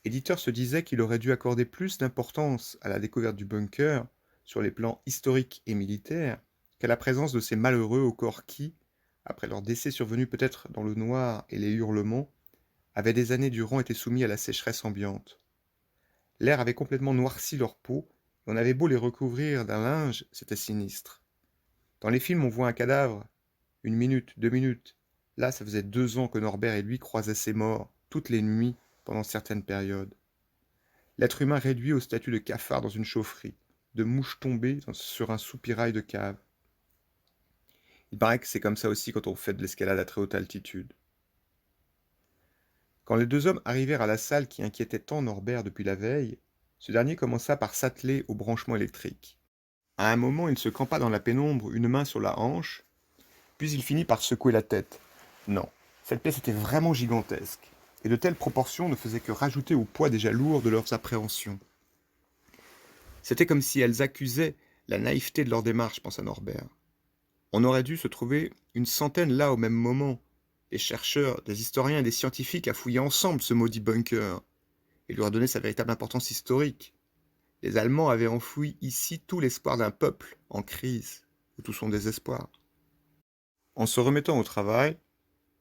et Dieter se disait qu'il aurait dû accorder plus d'importance à la découverte du bunker, sur les plans historiques et militaires, qu'à la présence de ces malheureux au corps qui, après leur décès survenu peut-être dans le noir et les hurlements, avaient des années durant été soumis à la sécheresse ambiante. L'air avait complètement noirci leur peau, et on avait beau les recouvrir d'un linge, c'était sinistre. Dans les films, on voit un cadavre, 1 minute, 2 minutes. Là, ça faisait 2 ans que Norbert et lui croisaient ces morts, toutes les nuits, pendant certaines périodes. L'être humain réduit au statut de cafard dans une chaufferie, de mouche tombée sur un soupirail de cave. Il paraît que c'est comme ça aussi quand on fait de l'escalade à très haute altitude. Quand les deux hommes arrivèrent à la salle qui inquiétait tant Norbert depuis la veille, ce dernier commença par s'atteler au branchement électrique. À un moment, il se campa dans la pénombre, une main sur la hanche, puis il finit par secouer la tête. Non, cette pièce était vraiment gigantesque, et de telles proportions ne faisaient que rajouter au poids déjà lourd de leurs appréhensions. C'était comme si elles accusaient la naïveté de leur démarche, pensa Norbert. On aurait dû se trouver une centaine là au même moment, des chercheurs, des historiens et des scientifiques à fouiller ensemble ce maudit bunker, et lui redonner sa véritable importance historique. Les Allemands avaient enfoui ici tout l'espoir d'un peuple en crise. ou tout son désespoir. En se remettant au travail,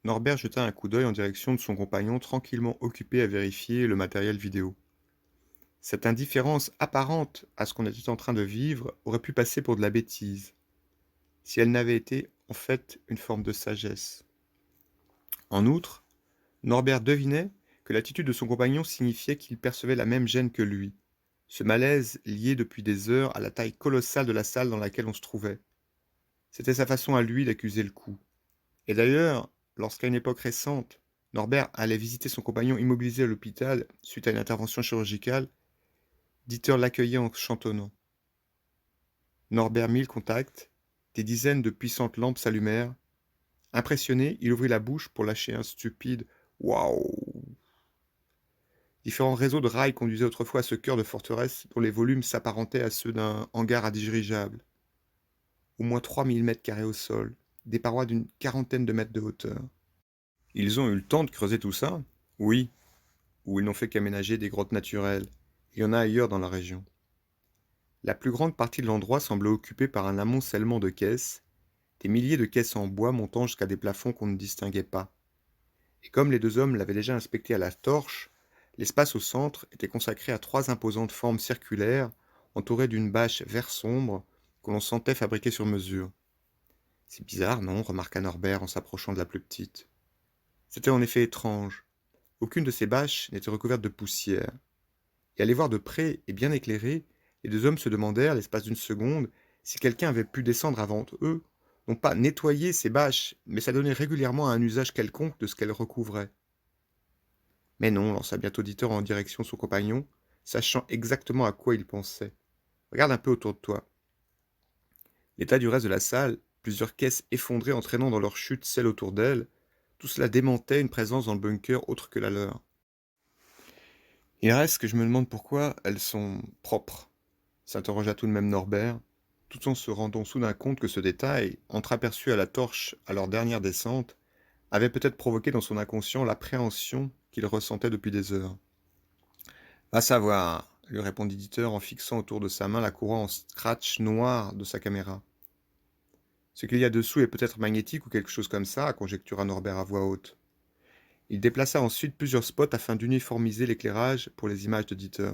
Norbert jeta un coup d'œil en direction de son compagnon tranquillement occupé à vérifier le matériel vidéo. Cette indifférence apparente à ce qu'on était en train de vivre aurait pu passer pour de la bêtise, si elle n'avait été en fait une forme de sagesse. En outre, Norbert devinait que l'attitude de son compagnon signifiait qu'il percevait la même gêne que lui, ce malaise lié depuis des heures à la taille colossale de la salle dans laquelle on se trouvait. C'était sa façon à lui d'accuser le coup. Et d'ailleurs, lorsqu'à une époque récente, Norbert allait visiter son compagnon immobilisé à l'hôpital suite à une intervention chirurgicale, Dieter l'accueillait en chantonnant. Norbert mit le contact, des dizaines de puissantes lampes s'allumèrent. Impressionné, il ouvrit la bouche pour lâcher un stupide « Waouh !» Différents réseaux de rails conduisaient autrefois à ce cœur de forteresse dont les volumes s'apparentaient à ceux d'un hangar à dirigeables. Au moins 3000 mètres carrés au sol, des parois d'une quarantaine de mètres de hauteur. Ils ont eu le temps de creuser tout ça? Oui, ou ils n'ont fait qu'aménager des grottes naturelles. Il y en a ailleurs dans la région. La plus grande partie de l'endroit semblait occupée par un amoncellement de caisses, des milliers de caisses en bois montant jusqu'à des plafonds qu'on ne distinguait pas. Et comme les deux hommes l'avaient déjà inspecté à la torche, l'espace au centre était consacré à 3 imposantes formes circulaires, entourées d'une bâche vert sombre, que l'on sentait fabriquée sur mesure. C'est bizarre, non remarqua Norbert en s'approchant de la plus petite. C'était en effet étrange. Aucune de ces bâches n'était recouverte de poussière. Et à les voir de près et bien éclairées, les deux hommes se demandèrent, l'espace d'une seconde, si quelqu'un avait pu descendre avant eux, non pas nettoyer ces bâches, mais s'adonner régulièrement à un usage quelconque de ce qu'elles recouvraient. Mais non, lança bientôt Dieter en direction de son compagnon, sachant exactement à quoi il pensait. Regarde un peu autour de toi. L'état du reste de la salle, plusieurs caisses effondrées entraînant dans leur chute celles autour d'elles, tout cela démentait une présence dans le bunker autre que la leur. Il reste que je me demande pourquoi elles sont propres, s'interrogea tout de même Norbert, tout en se rendant soudain compte que ce détail, entreaperçu à la torche à leur dernière descente, avait peut-être provoqué dans son inconscient l'appréhension qu'il ressentait depuis des heures. Va savoir, lui répondit Dieter en fixant autour de sa main la courroie en scratch noir de sa caméra. Ce qu'il y a dessous est peut-être magnétique ou quelque chose comme ça, conjectura Norbert à voix haute. Il déplaça ensuite plusieurs spots afin d'uniformiser l'éclairage pour les images de Dieter.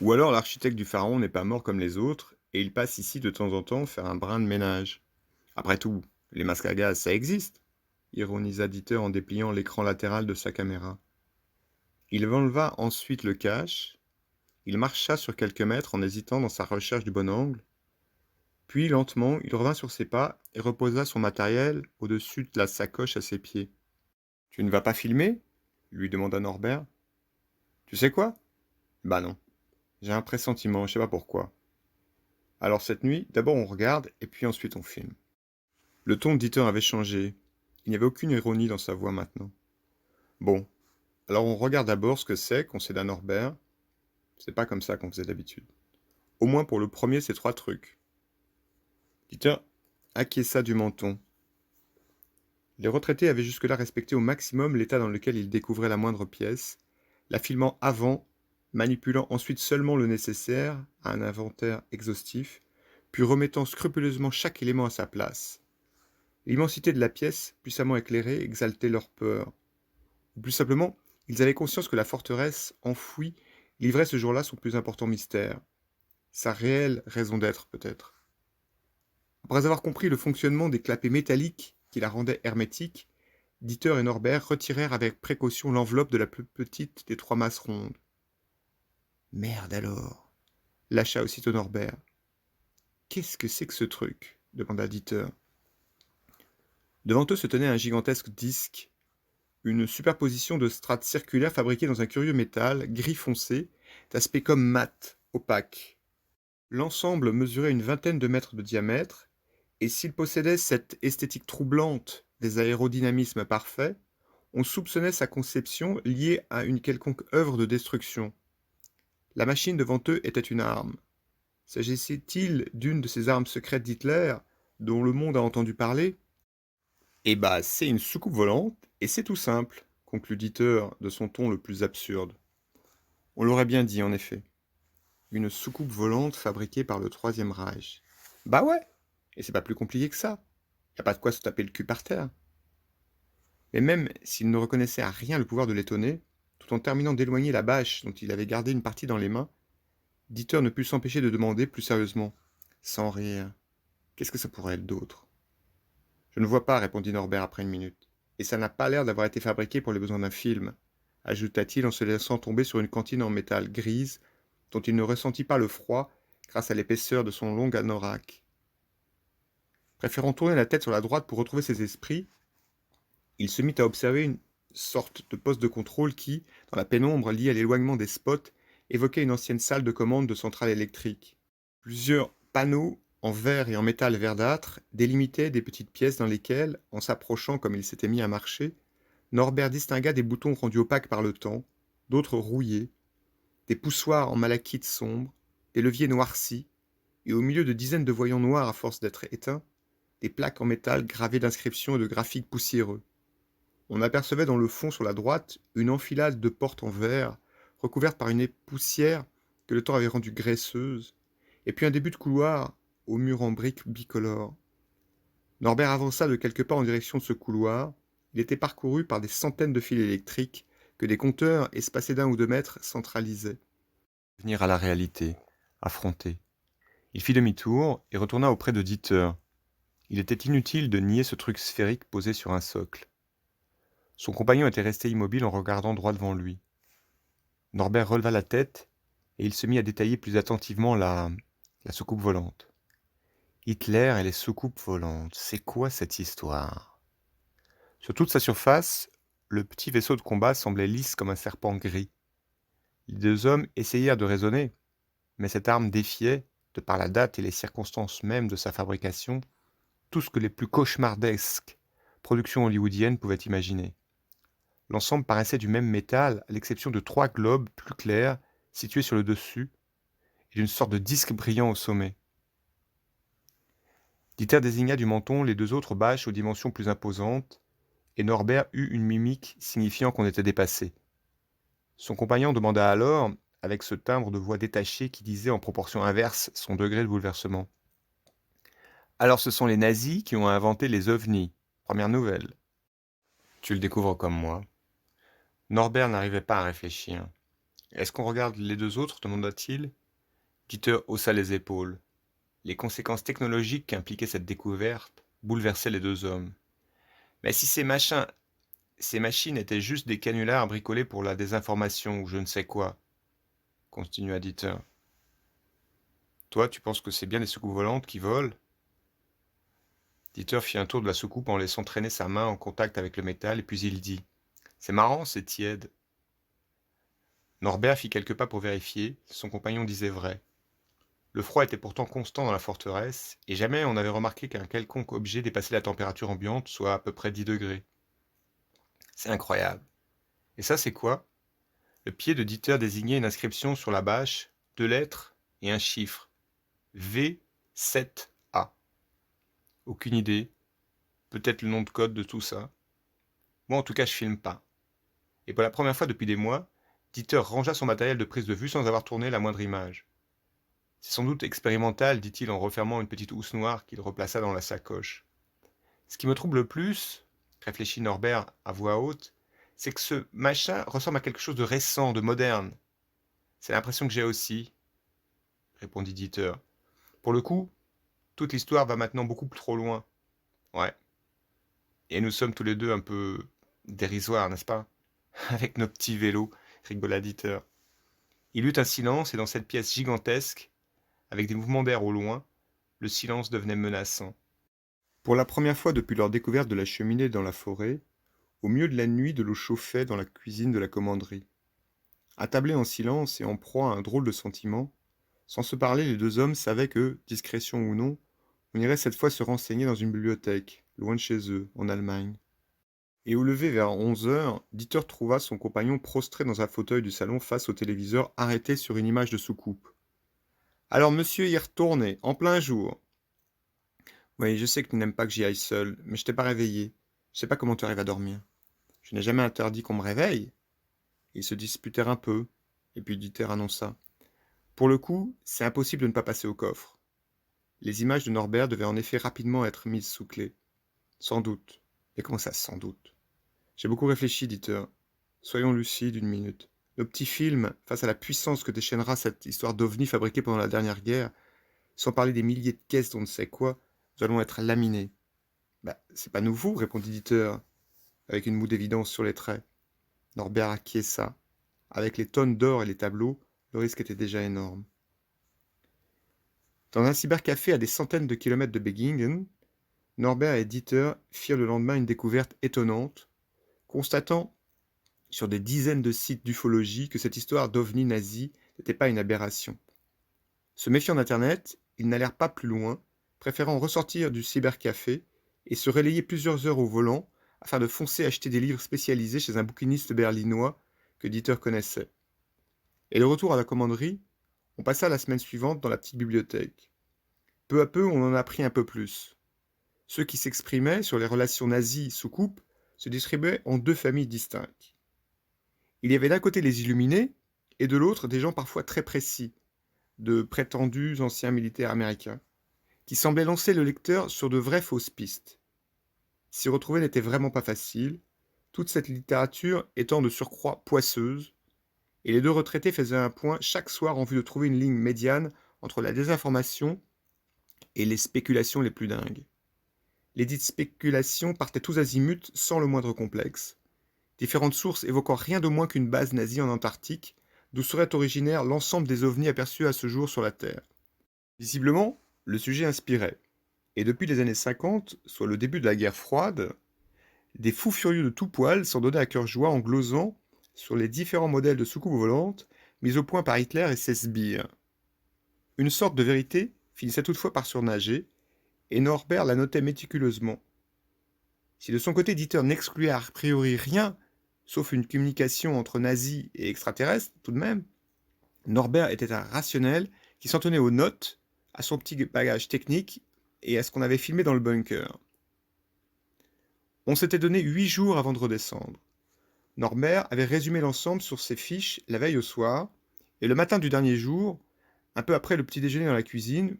Ou alors l'architecte du pharaon n'est pas mort comme les autres, et il passe ici de temps en temps faire un brin de ménage. Après tout, les masques à gaz, ça existe, ironisa Dieter en dépliant l'écran latéral de sa caméra. Il enleva ensuite le cache, il marcha sur quelques mètres en hésitant dans sa recherche du bon angle, puis lentement il revint sur ses pas et reposa son matériel au-dessus de la sacoche à ses pieds. « Tu ne vas pas filmer ?» lui demanda Norbert. « Tu sais quoi ? Bah non. J'ai un pressentiment, je sais pas pourquoi. Alors cette nuit, d'abord on regarde et puis ensuite on filme. » Le ton de Dieter avait changé. Il n'y avait aucune ironie dans sa voix maintenant. « Bon, alors on regarde d'abord ce que c'est, concéda Norbert. C'est pas comme ça qu'on faisait d'habitude. Au moins pour le premier, ces 3 trucs. » Dieter acquiesça du menton. Les retraités avaient jusque-là respecté au maximum l'état dans lequel ils découvraient la moindre pièce, la filmant avant, manipulant ensuite seulement le nécessaire à un inventaire exhaustif, puis remettant scrupuleusement chaque élément à sa place. L'immensité de la pièce, puissamment éclairée, exaltait leur peur. Ou plus simplement, ils avaient conscience que la forteresse, enfouie, livrait ce jour-là son plus important mystère. Sa réelle raison d'être, peut-être. Après avoir compris le fonctionnement des clapets métalliques qui la rendaient hermétique, Dieter et Norbert retirèrent avec précaution l'enveloppe de la plus petite des 3 masses rondes. « Merde alors !» lâcha aussitôt Norbert. « Qu'est-ce que c'est que ce truc ?» demanda Dieter. Devant eux se tenait un gigantesque disque, une superposition de strates circulaires fabriquées dans un curieux métal, gris foncé, d'aspect comme mat, opaque. L'ensemble mesurait une vingtaine de mètres de diamètre, et s'il possédait cette esthétique troublante des aérodynamismes parfaits, on soupçonnait sa conception liée à une quelconque œuvre de destruction. La machine devant eux était une arme. S'agissait-il d'une de ces armes secrètes d'Hitler, dont le monde a entendu parler ? Eh bah, c'est une soucoupe volante, et c'est tout simple, conclut Dieter de son ton le plus absurde. On l'aurait bien dit, en effet. Une soucoupe volante fabriquée par le Troisième Reich. Bah ouais. Et c'est pas plus compliqué que ça. Y a pas de quoi se taper le cul par terre. Mais même s'il ne reconnaissait à rien le pouvoir de l'étonner, tout en terminant d'éloigner la bâche dont il avait gardé une partie dans les mains, Dieter ne put s'empêcher de demander plus sérieusement, sans rire, qu'est-ce que ça pourrait être d'autre? Je ne vois pas, répondit Norbert après une minute. Et ça n'a pas l'air d'avoir été fabriqué pour les besoins d'un film, ajouta-t-il en se laissant tomber sur une cantine en métal grise dont il ne ressentit pas le froid grâce à l'épaisseur de son long anorak. Préférant tourner la tête sur la droite pour retrouver ses esprits, il se mit à observer une sorte de poste de contrôle qui, dans la pénombre liée à l'éloignement des spots, évoquait une ancienne salle de commande de centrale électrique. Plusieurs panneaux en verre et en métal verdâtre délimitaient des petites pièces dans lesquelles, en s'approchant comme il s'était mis à marcher, Norbert distingua des boutons rendus opaques par le temps, d'autres rouillés, des poussoirs en malachite sombre, des leviers noircis, et au milieu de dizaines de voyants noirs à force d'être éteints, des plaques en métal gravées d'inscriptions et de graphiques poussiéreux. On apercevait dans le fond sur la droite une enfilade de portes en verre, recouvertes par une poussière que le temps avait rendue graisseuse, et puis un début de couloir aux murs en briques bicolores. Norbert avança de quelques pas en direction de ce couloir. Il était parcouru par des centaines de fils électriques que des compteurs espacés d'1 ou 2 mètres centralisaient. Venir à la réalité, affronter. Il fit demi-tour et retourna auprès de Dieter. Il était inutile de nier ce truc sphérique posé sur un socle. Son compagnon était resté immobile en regardant droit devant lui. Norbert releva la tête et il se mit à détailler plus attentivement la soucoupe volante. Hitler et les soucoupes volantes, c'est quoi cette histoire? Sur toute sa surface, le petit vaisseau de combat semblait lisse comme un serpent gris. Les deux hommes essayèrent de raisonner, mais cette arme défiait, de par la date et les circonstances mêmes de sa fabrication, tout ce que les plus cauchemardesques productions hollywoodiennes pouvaient imaginer. L'ensemble paraissait du même métal, à l'exception de 3 globes plus clairs situés sur le dessus et d'une sorte de disque brillant au sommet. Dieter désigna du menton les 2 autres bâches aux dimensions plus imposantes, et Norbert eut une mimique signifiant qu'on était dépassé. Son compagnon demanda alors, avec ce timbre de voix détaché qui disait en proportion inverse son degré de bouleversement. Alors ce sont les nazis qui ont inventé les ovnis. Première nouvelle. Tu le découvres comme moi. Norbert n'arrivait pas à réfléchir. Est-ce qu'on regarde les 2 autres demanda-t-il. Dieter haussa les épaules. Les conséquences technologiques qu'impliquait cette découverte bouleversaient les 2 hommes. Mais si ces machines étaient juste des canulars bricolés pour la désinformation ou je ne sais quoi, continua Dieter. Toi, tu penses que c'est bien des soucoupes volantes qui volent? Dieter fit un tour de la soucoupe en laissant traîner sa main en contact avec le métal, et puis il dit « C'est marrant, c'est tiède. » Norbert fit quelques pas pour vérifier, son compagnon disait vrai. Le froid était pourtant constant dans la forteresse, et jamais on n'avait remarqué qu'un quelconque objet dépassait la température ambiante, soit à peu près 10 degrés. C'est incroyable. Et ça, c'est quoi? Le pied de Dieter désignait une inscription sur la bâche, 2 lettres et un chiffre. V7A. Aucune idée. Peut-être le nom de code de tout ça. Moi, en tout cas, je filme pas. Et pour la première fois depuis des mois, Dieter rangea son matériel de prise de vue sans avoir tourné la moindre image. C'est sans doute expérimental, dit-il en refermant une petite housse noire qu'il replaça dans la sacoche. Ce qui me trouble le plus, réfléchit Norbert à voix haute, c'est que ce machin ressemble à quelque chose de récent, de moderne. C'est l'impression que j'ai aussi, répondit Dieter. Pour le coup, toute l'histoire va maintenant beaucoup trop loin. Ouais. Et nous sommes tous les deux un peu dérisoires, n'est-ce pas? Avec nos petits vélos, rigola Dieter. Il eut un silence et dans cette pièce gigantesque, avec des mouvements d'air au loin, le silence devenait menaçant. Pour la première fois depuis leur découverte de la cheminée dans la forêt, au milieu de la nuit de l'eau chauffait dans la cuisine de la commanderie. Attablés en silence et en proie à un drôle de sentiment, sans se parler, les 2 hommes savaient que, discrétion ou non, on irait cette fois se renseigner dans une bibliothèque, loin de chez eux, en Allemagne. Et au lever vers 11 heures, Dieter trouva son compagnon prostré dans un fauteuil du salon face au téléviseur arrêté sur une image de soucoupe. Alors monsieur y est retourné, en plein jour. Oui, je sais que tu n'aimes pas que j'y aille seul, mais je t'ai pas réveillé. Je sais pas comment tu arrives à dormir. Je n'ai jamais interdit qu'on me réveille. Ils se disputèrent un peu, et puis Dieter annonça. Pour le coup, c'est impossible de ne pas passer au coffre. Les images de Norbert devaient en effet rapidement être mises sous clé. Sans doute. Mais comment ça, sans doute? J'ai beaucoup réfléchi, dit-elle. Soyons lucides une minute. Nos petits films, face à la puissance que déchaînera cette histoire d'OVNI fabriquée pendant la dernière guerre, sans parler des milliers de caisses d'on ne sait quoi, nous allons être laminés. Bah, c'est pas nouveau, répondit Dieter, avec une moue d'évidence sur les traits. Norbert acquiesça. Avec les tonnes d'or et les tableaux, le risque était déjà énorme. Dans un cybercafé à des centaines de kilomètres de Begingen, Norbert et Dieter firent le lendemain une découverte étonnante, constatant sur des dizaines de sites d'ufologie que cette histoire d'ovni nazi n'était pas une aberration. Se méfiant d'Internet, ils n'allèrent pas plus loin, préférant ressortir du cybercafé et se relayer plusieurs heures au volant afin de foncer acheter des livres spécialisés chez un bouquiniste berlinois que Dieter connaissait. Et de retour à la commanderie, on passa la semaine suivante dans la petite bibliothèque. Peu à peu, on en apprit un peu plus. Ceux qui s'exprimaient sur les relations nazies sous coupe se distribuaient en deux familles distinctes. Il y avait d'un côté les illuminés, et de l'autre des gens parfois très précis, de prétendus anciens militaires américains, qui semblaient lancer le lecteur sur de vraies fausses pistes. S'y retrouver n'était vraiment pas facile, toute cette littérature étant de surcroît poisseuse, et les deux retraités faisaient un point chaque soir en vue de trouver une ligne médiane entre la désinformation et les spéculations les plus dingues. Les dites spéculations partaient tous azimuts sans le moindre complexe, différentes sources évoquant rien de moins qu'une base nazie en Antarctique, d'où serait originaire l'ensemble des ovnis aperçus à ce jour sur la Terre. Visiblement, le sujet inspirait, et depuis les années 50, soit le début de la guerre froide, des fous furieux de tout poil s'en donnaient à cœur joie en glosant sur les différents modèles de soucoupes volantes mis au point par Hitler et ses sbires. Une sorte de vérité finissait toutefois par surnager, et Norbert la notait méticuleusement. Si de son côté Dieter n'excluait a priori rien, sauf une communication entre nazis et extraterrestres, tout de même, Norbert était un rationnel qui s'en tenait aux notes, à son petit bagage technique et à ce qu'on avait filmé dans le bunker. On s'était donné 8 jours avant de redescendre. Norbert avait résumé l'ensemble sur ses fiches la veille au soir, et le matin du dernier jour, un peu après le petit déjeuner dans la cuisine,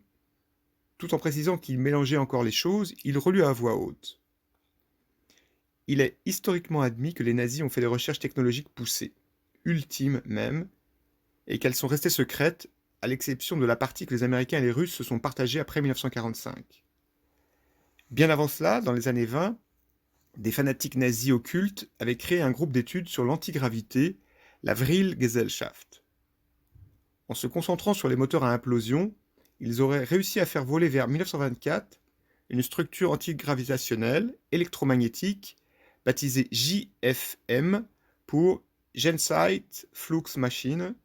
tout en précisant qu'il mélangeait encore les choses, il relut à voix haute. Il est historiquement admis que les nazis ont fait des recherches technologiques poussées, ultimes même, et qu'elles sont restées secrètes, à l'exception de la partie que les Américains et les Russes se sont partagées après 1945. Bien avant cela, dans les années 20, des fanatiques nazis occultes avaient créé un groupe d'études sur l'antigravité, la Vril Gesellschaft. En se concentrant sur les moteurs à implosion, ils auraient réussi à faire voler vers 1924 une structure antigravitationnelle électromagnétique baptisée JFM pour Jensight Flux Machine,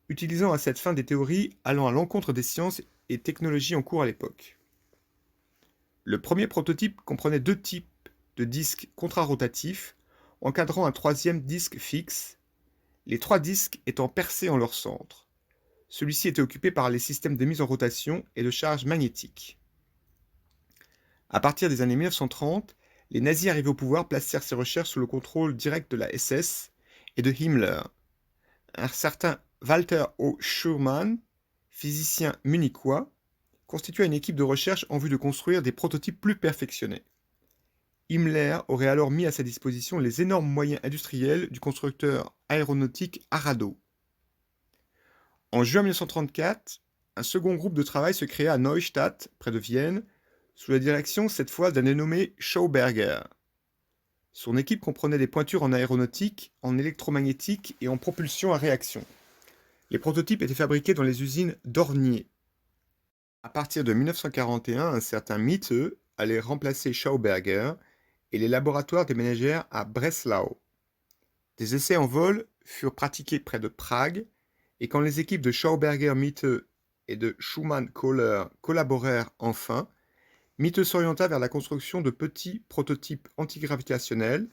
utilisant à cette fin des théories allant à l'encontre des sciences et technologies en cours à l'époque. Le premier prototype comprenait 2 types de disques contrarotatifs encadrant un troisième disque fixe, les 3 disques étant percés en leur centre. Celui-ci était occupé par les systèmes de mise en rotation et de charge magnétique. À partir des années 1930, les nazis arrivés au pouvoir placèrent ces recherches sous le contrôle direct de la SS et de Himmler. Un certain Walter O. Schurmann, physicien munichois, constitua une équipe de recherche en vue de construire des prototypes plus perfectionnés. Himmler aurait alors mis à sa disposition les énormes moyens industriels du constructeur aéronautique Arado. En juin 1934, un second groupe de travail se créa à Neustadt, près de Vienne, sous la direction cette fois d'un dénommé Schauberger. Son équipe comprenait des pointures en aéronautique, en électromagnétique et en propulsion à réaction. Les prototypes étaient fabriqués dans les usines d'Ornier. À partir de 1941, un certain Miete allait remplacer Schauberger et les laboratoires déménagèrent à Breslau. Des essais en vol furent pratiqués près de Prague, et quand les équipes de Schauberger-Miete et de Schumann-Kohler collaborèrent enfin, Miete s'orienta vers la construction de petits prototypes antigravitationnels,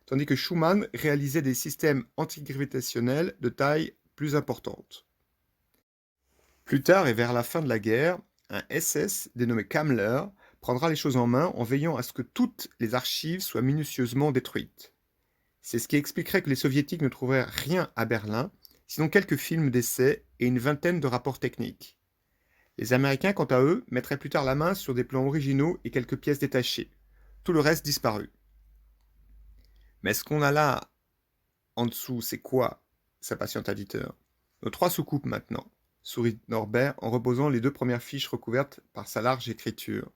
tandis que Schumann réalisait des systèmes antigravitationnels de taille plus importante. Plus tard et vers la fin de la guerre, un SS dénommé Kammler prendra les choses en main en veillant à ce que toutes les archives soient minutieusement détruites. C'est ce qui expliquerait que les soviétiques ne trouvèrent rien à Berlin, sinon quelques films d'essai et une vingtaine de rapports techniques. Les Américains, quant à eux, mettraient plus tard la main sur des plans originaux et quelques pièces détachées. Tout le reste disparu. Mais ce qu'on a là, en dessous, c'est quoi? S'impatienta Dieter. Nos 3 soucoupes maintenant, sourit Norbert en reposant les 2 premières fiches recouvertes par sa large écriture.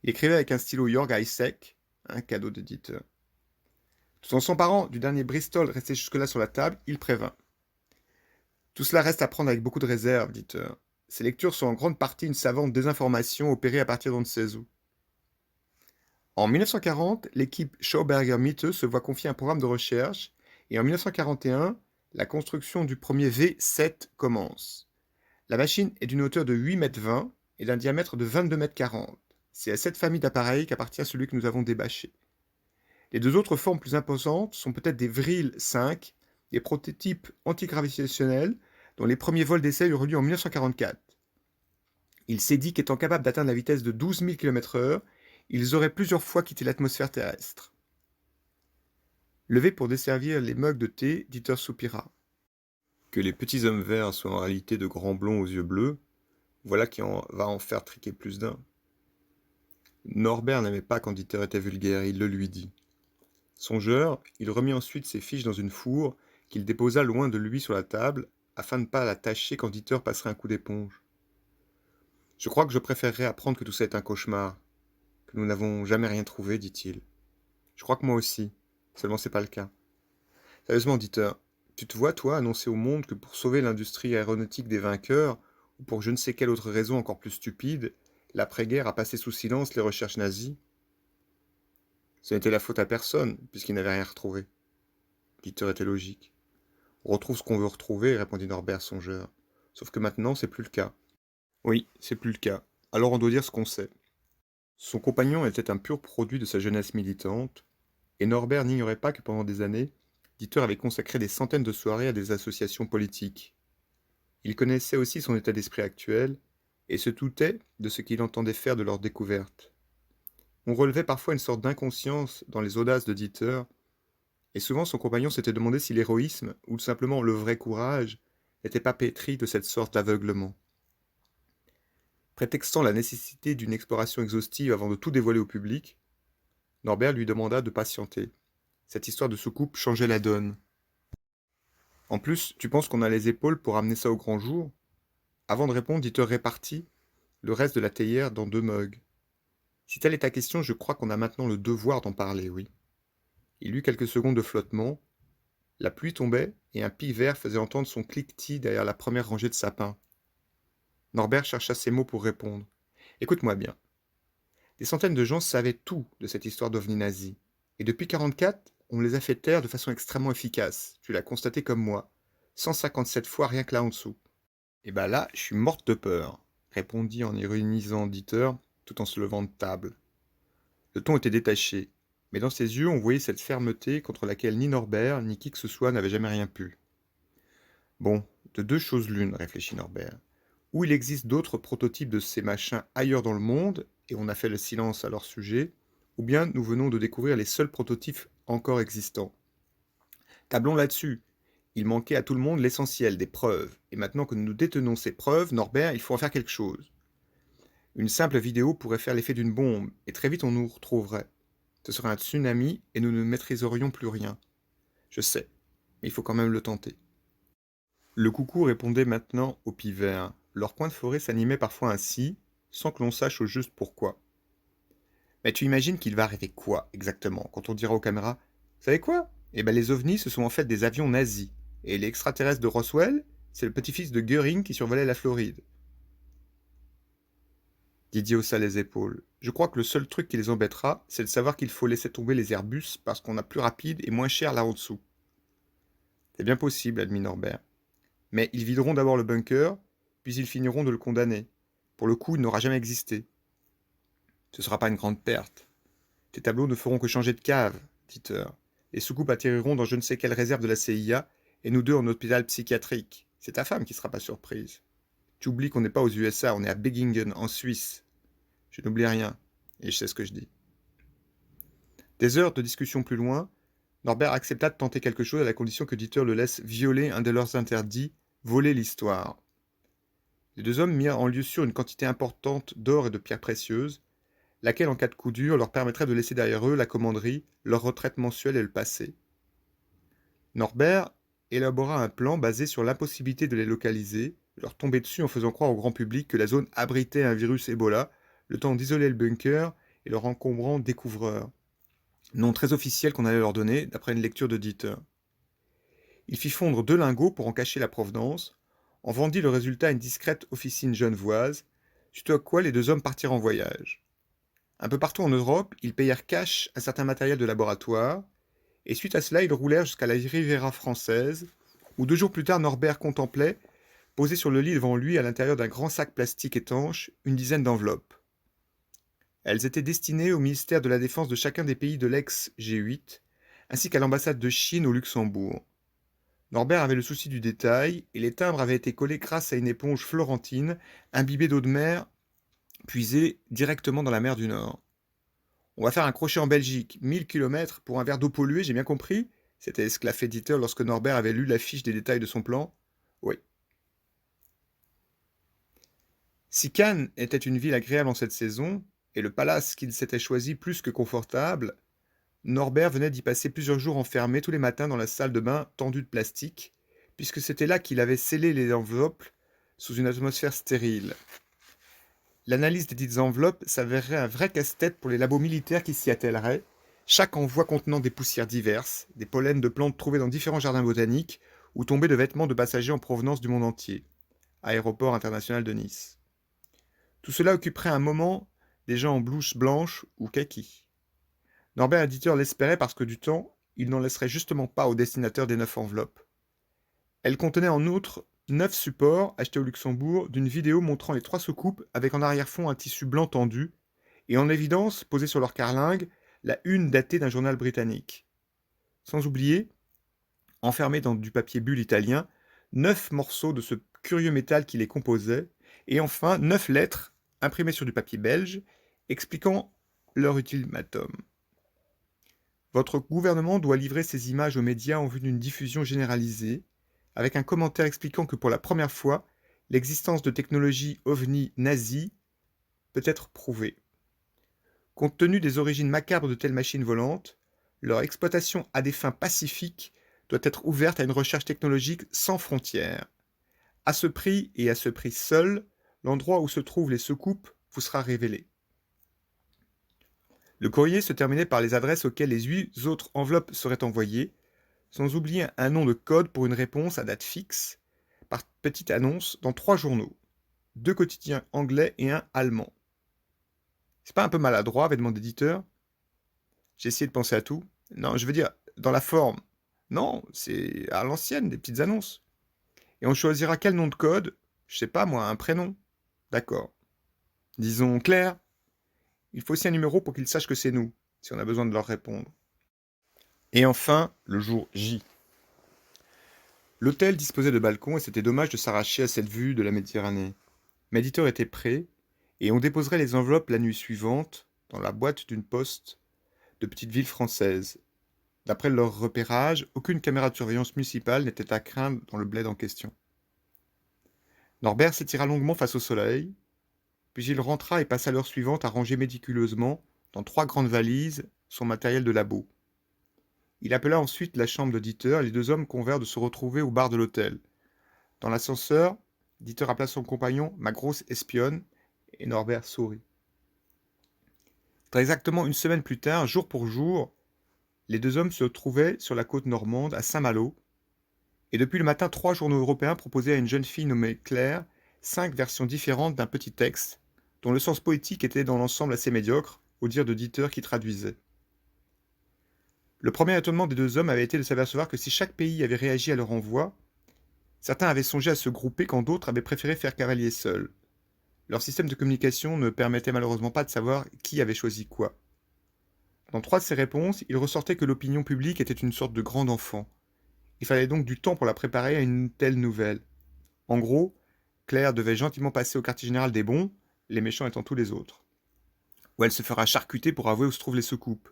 Il écrivait avec un stylo York high sec, un cadeau de Dieter. Tout en s'emparant du dernier Bristol resté jusque-là sur la table, il prévint. Tout cela reste à prendre avec beaucoup de réserve, Dieter. Ces lectures sont en grande partie une savante désinformation opérée à partir d'on ne sait où. En 1940, l'équipe Schauberger-Mitte se voit confier un programme de recherche et en 1941, la construction du premier V7 commence. La machine est d'une hauteur de 8,20 m et d'un diamètre de 22,40 m. C'est à cette famille d'appareils qu'appartient celui que nous avons débâché. Les 2 autres formes plus imposantes sont peut-être des Vril 5, des prototypes antigravitationnels dont les premiers vols d'essai eurent lieu en 1944. Il s'est dit qu'étant capables d'atteindre la vitesse de 12 000 km/h, ils auraient plusieurs fois quitté l'atmosphère terrestre. Levé pour desservir les mugs de thé, Dieter soupira. Que les petits hommes verts soient en réalité de grands blonds aux yeux bleus, voilà qui va en faire triquer plus d'un. Norbert n'aimait pas quand Dieter était vulgaire, il le lui dit. Songeur, il remit ensuite ses fiches dans une fourre qu'il déposa loin de lui sur la table, afin de ne pas la tâcher quand Dieter passerait un coup d'éponge. Je crois que je préférerais apprendre que tout ça est un cauchemar, que nous n'avons jamais rien trouvé, dit-il. Je crois que moi aussi, seulement c'est pas le cas. Sérieusement, Dieter, tu te vois, toi, annoncer au monde que pour sauver l'industrie aéronautique des vainqueurs, ou pour je ne sais quelle autre raison encore plus stupide, l'après-guerre a passé sous silence les recherches nazies? Ce n'était la faute à personne, puisqu'il n'avait rien retrouvé. Dieter était logique. On retrouve ce qu'on veut retrouver, répondit Norbert songeur. Sauf que maintenant, c'est plus le cas. Oui, c'est plus le cas. Alors on doit dire ce qu'on sait. Son compagnon était un pur produit de sa jeunesse militante, et Norbert n'ignorait pas que pendant des années, Dieter avait consacré des centaines de soirées à des associations politiques. Il connaissait aussi son état d'esprit actuel, et se doutait de ce qu'il entendait faire de leurs découvertes. On relevait parfois une sorte d'inconscience dans les audaces de Dieter, et souvent son compagnon s'était demandé si l'héroïsme, ou tout simplement le vrai courage, n'était pas pétri de cette sorte d'aveuglement. Prétextant la nécessité d'une exploration exhaustive avant de tout dévoiler au public, Norbert lui demanda de patienter. Cette histoire de soucoupe changeait la donne. En plus, tu penses qu'on a les épaules pour amener ça au grand jour? Avant de répondre, Dieter répartit le reste de la théière dans 2 mugs. Si telle est ta question, je crois qu'on a maintenant le devoir d'en parler, oui. Il eut quelques secondes de flottement. La pluie tombait et un pic vert faisait entendre son cliquetis derrière la première rangée de sapins. Norbert chercha ses mots pour répondre. Écoute-moi bien. Des centaines de gens savaient tout de cette histoire d'OVNI nazi. Et depuis 1944, on les a fait taire de façon extrêmement efficace. Tu l'as constaté comme moi. 157 fois rien que là en dessous. Et ben là, je suis morte de peur, répondit en ironisant Dieter, tout en se levant de table. Le ton était détaché, mais dans ses yeux on voyait cette fermeté contre laquelle ni Norbert, ni qui que ce soit n'avait jamais rien pu. Bon, de 2 choses l'une, réfléchit Norbert. Ou il existe d'autres prototypes de ces machins ailleurs dans le monde, et on a fait le silence à leur sujet, ou bien nous venons de découvrir les seuls prototypes encore existants. Tablons là-dessus. Il manquait à tout le monde l'essentiel, des preuves. Et maintenant que nous détenons ces preuves, Norbert, il faut en faire quelque chose. Une simple vidéo pourrait faire l'effet d'une bombe, et très vite on nous retrouverait. Ce serait un tsunami, et nous ne maîtriserions plus rien. Je sais, mais il faut quand même le tenter. Le coucou répondait maintenant aux pivers. Leur coin de forêt s'animait parfois ainsi, sans que l'on sache au juste pourquoi. Mais tu imagines qu'il va arriver quoi, exactement, quand on dira aux caméras « Vous savez quoi? Eh ben les ovnis, ce sont en fait des avions nazis. Et l'extraterrestre de Roswell, c'est le petit-fils de Göring qui survolait la Floride. » Didier haussa les épaules. Je crois que le seul truc qui les embêtera, c'est de savoir qu'il faut laisser tomber les Airbus parce qu'on a plus rapide et moins cher là en dessous. C'est bien possible, admit Norbert. Mais ils videront d'abord le bunker, puis ils finiront de le condamner. Pour le coup, il n'aura jamais existé. Ce sera pas une grande perte. Tes tableaux ne feront que changer de cave, Dieter. Les soucoupes atterriront dans je ne sais quelle réserve de la CIA, et nous 2 en hôpital psychiatrique. C'est ta femme qui sera pas surprise. Tu oublies qu'on n'est pas aux USA, on est à Beggingen, en Suisse. Je n'oublie rien, et je sais ce que je dis. Des heures de discussion plus loin, Norbert accepta de tenter quelque chose à la condition que Dieter le laisse violer un de leurs interdits, voler l'histoire. Les deux hommes mirent en lieu sûr une quantité importante d'or et de pierres précieuses, laquelle, en cas de coup dur, leur permettrait de laisser derrière eux la commanderie, leur retraite mensuelle et le passé. Norbert élabora un plan basé sur l'impossibilité de les localiser, de leur tomber dessus en faisant croire au grand public que la zone abritait un virus Ebola, le temps d'isoler le bunker et leur encombrant découvreurs. Nom très officiel qu'on allait leur donner, d'après une lecture de Dieter. Il fit fondre 2 lingots pour en cacher la provenance, en vendit le résultat à une discrète officine genevoise, suite à quoi les deux hommes partirent en voyage. Un peu partout en Europe, ils payèrent cash un certain matériel de laboratoire, et suite à cela, ils roulèrent jusqu'à la Riviera française, où 2 jours plus tard, Norbert contemplait, posé sur le lit devant lui à l'intérieur d'un grand sac plastique étanche, une dizaine d'enveloppes. Elles étaient destinées au ministère de la Défense de chacun des pays de l'ex-G8, ainsi qu'à l'ambassade de Chine au Luxembourg. Norbert avait le souci du détail, et les timbres avaient été collés grâce à une éponge florentine, imbibée d'eau de mer, puisée directement dans la mer du Nord. On va faire un crochet en Belgique, 1000 km pour un verre d'eau polluée, j'ai bien compris? S'était esclaffé Dieter lorsque Norbert avait lu l'affiche des détails de son plan. Oui. Si Cannes était une ville agréable en cette saison, et le palace qu'il s'était choisi plus que confortable, Norbert venait d'y passer plusieurs jours enfermé tous les matins dans la salle de bain tendue de plastique, puisque c'était là qu'il avait scellé les enveloppes sous une atmosphère stérile. L'analyse des dites enveloppes s'avérerait un vrai casse-tête pour les labos militaires qui s'y attelleraient, chaque envoi contenant des poussières diverses, des pollens de plantes trouvées dans différents jardins botaniques, ou tombées de vêtements de passagers en provenance du monde entier. Aéroport international de Nice. Tout cela occuperait un moment des gens en blouse blanche ou kaki. Norbert éditeur l'espérait parce que du temps, il n'en laisserait justement pas au destinataire des 9 enveloppes. Elle contenait en outre 9 supports achetés au Luxembourg d'une vidéo montrant les 3 soucoupes avec en arrière-fond un tissu blanc tendu et en évidence, posée sur leur carlingue, la une datée d'un journal britannique. Sans oublier, enfermés dans du papier bulle italien, 9 morceaux de ce curieux métal qui les composait et enfin 9 lettres imprimées sur du papier belge expliquant leur ultimatum. Votre gouvernement doit livrer ces images aux médias en vue d'une diffusion généralisée, avec un commentaire expliquant que pour la première fois, l'existence de technologies ovni nazies peut être prouvée. Compte tenu des origines macabres de telles machines volantes, leur exploitation à des fins pacifiques doit être ouverte à une recherche technologique sans frontières. À ce prix et à ce prix seul, l'endroit où se trouvent les soucoupes vous sera révélé. Le courrier se terminait par les adresses auxquelles les 8 autres enveloppes seraient envoyées, sans oublier un nom de code pour une réponse à date fixe, par petite annonce dans 3 journaux, 2 quotidiens anglais et un allemand. C'est pas un peu maladroit, avait demandé l'éditeur. J'ai essayé de penser à tout. Non, je veux dire, dans la forme. Non, c'est à l'ancienne, des petites annonces. Et on choisira quel nom de code? Je sais pas moi, un prénom. D'accord. Disons Claire. Il faut aussi un numéro pour qu'ils sachent que c'est nous, si on a besoin de leur répondre. Et enfin, le jour J. L'hôtel disposait de balcons et c'était dommage de s'arracher à cette vue de la Méditerranée. L'éditeur était prêt, et on déposerait les enveloppes la nuit suivante dans la boîte d'une poste de petite ville française. D'après leur repérage, aucune caméra de surveillance municipale n'était à craindre dans le bled en question. Norbert s'étira longuement face au soleil, puis il rentra et passa l'heure suivante à ranger méticuleusement, dans 3 grandes valises, son matériel de labo. Il appela ensuite la chambre de Dieter et les 2 hommes convinrent de se retrouver au bar de l'hôtel. Dans l'ascenseur, Dieter appela son compagnon « ma grosse espionne » et Norbert sourit. Très exactement une semaine plus tard, jour pour jour, les 2 hommes se trouvaient sur la côte normande, à Saint-Malo, et depuis le matin, 3 journaux européens proposaient à une jeune fille nommée Claire 5 versions différentes d'un petit texte, dont le sens poétique était dans l'ensemble assez médiocre, au dire de Dieter qui traduisait. Le premier étonnement des 2 hommes avait été de s'apercevoir que si chaque pays avait réagi à leur envoi, certains avaient songé à se grouper quand d'autres avaient préféré faire cavalier seul. Leur système de communication ne permettait malheureusement pas de savoir qui avait choisi quoi. Dans 3 de ces réponses, il ressortait que l'opinion publique était une sorte de grand enfant. Il fallait donc du temps pour la préparer à une telle nouvelle. En gros, Claire devait gentiment passer au quartier général des bons, les méchants étant tous les autres. Ou elle se fera charcuter pour avouer où se trouvent les soucoupes.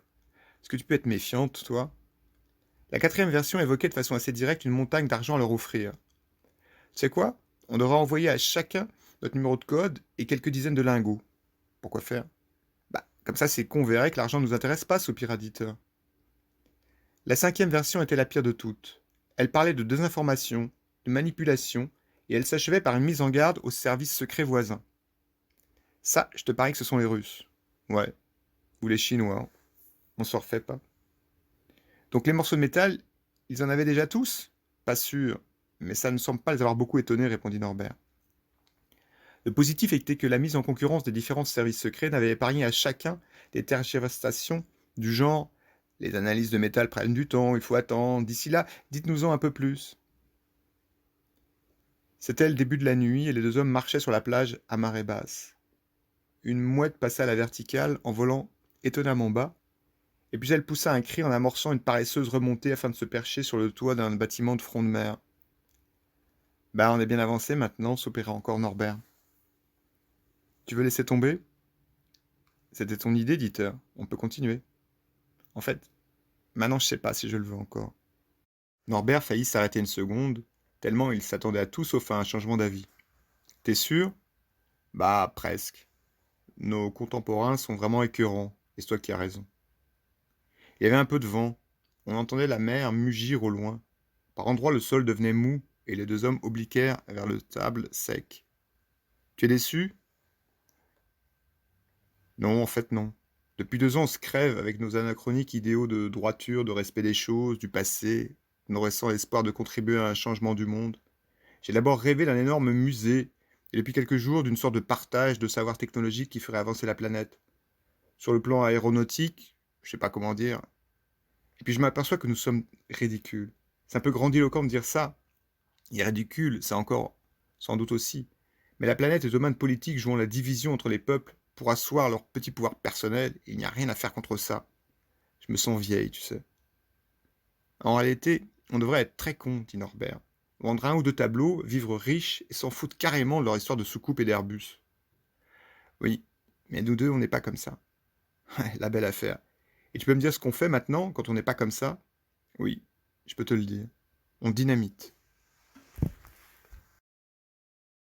Est-ce que tu peux être méfiante, toi? La 4e version évoquait de façon assez directe une montagne d'argent à leur offrir. Tu sais quoi? On devra envoyer à chacun notre numéro de code et quelques dizaines de lingots. Pourquoi faire? Bah, comme ça, c'est qu'on verrait que l'argent ne nous intéresse pas, soupira Dieter. La cinquième version était la pire de toutes. Elle parlait de désinformation, de manipulation, et elle s'achevait par une mise en garde aux services secrets voisins. Ça, je te parie que ce sont les Russes. Ouais, ou les Chinois. On s'en refait pas. Donc les morceaux de métal, ils en avaient déjà tous? Pas sûr, mais ça ne semble pas les avoir beaucoup étonnés, répondit Norbert. Le positif était que la mise en concurrence des différents services secrets n'avait épargné à chacun des tergiversations du genre les analyses de métal prennent du temps, il faut attendre, d'ici là, dites-nous-en un peu plus. C'était le début de la nuit et les deux hommes marchaient sur la plage à marée basse. Une mouette passa à la verticale en volant étonnamment bas, et puis elle poussa un cri en amorçant une paresseuse remontée afin de se percher sur le toit d'un bâtiment de front de mer. Bah, on est bien avancé maintenant, soupira encore Norbert. Tu veux laisser tomber? C'était ton idée, Dieter. On peut continuer. En fait, maintenant je sais pas si je le veux encore. Norbert faillit s'arrêter une seconde, tellement il s'attendait à tout sauf à un changement d'avis. T'es sûr? Bah, presque. Nos contemporains sont vraiment écœurants, et c'est toi qui as raison. Il y avait un peu de vent. On entendait la mer mugir au loin. Par endroits, le sol devenait mou, et les deux hommes obliquèrent vers le sable sec. Tu es déçu? Non, en fait, non. Depuis 2 ans, on se crève avec nos anachroniques idéaux de droiture, de respect des choses, du passé, nourrissant l'espoir de contribuer à un changement du monde. J'ai d'abord rêvé d'un énorme musée, et depuis quelques jours d'une sorte de partage de savoir technologique qui ferait avancer la planète. Sur le plan aéronautique, je sais pas comment dire. Et puis je m'aperçois que nous sommes ridicules. C'est un peu grandiloquent de dire ça. Et ridicule, ça encore, sans doute aussi. Mais la planète est domaine politique jouant la division entre les peuples pour asseoir leur petit pouvoir personnel, et il n'y a rien à faire contre ça. Je me sens vieille, tu sais. En réalité, on devrait être très con, dit Norbert. Vendre un ou deux tableaux, vivre riche et s'en foutre carrément de leur histoire de soucoupe et d'Airbus. Oui, mais nous deux, on n'est pas comme ça. La belle affaire. Et tu peux me dire ce qu'on fait maintenant quand on n'est pas comme ça? Oui, je peux te le dire. On dynamite.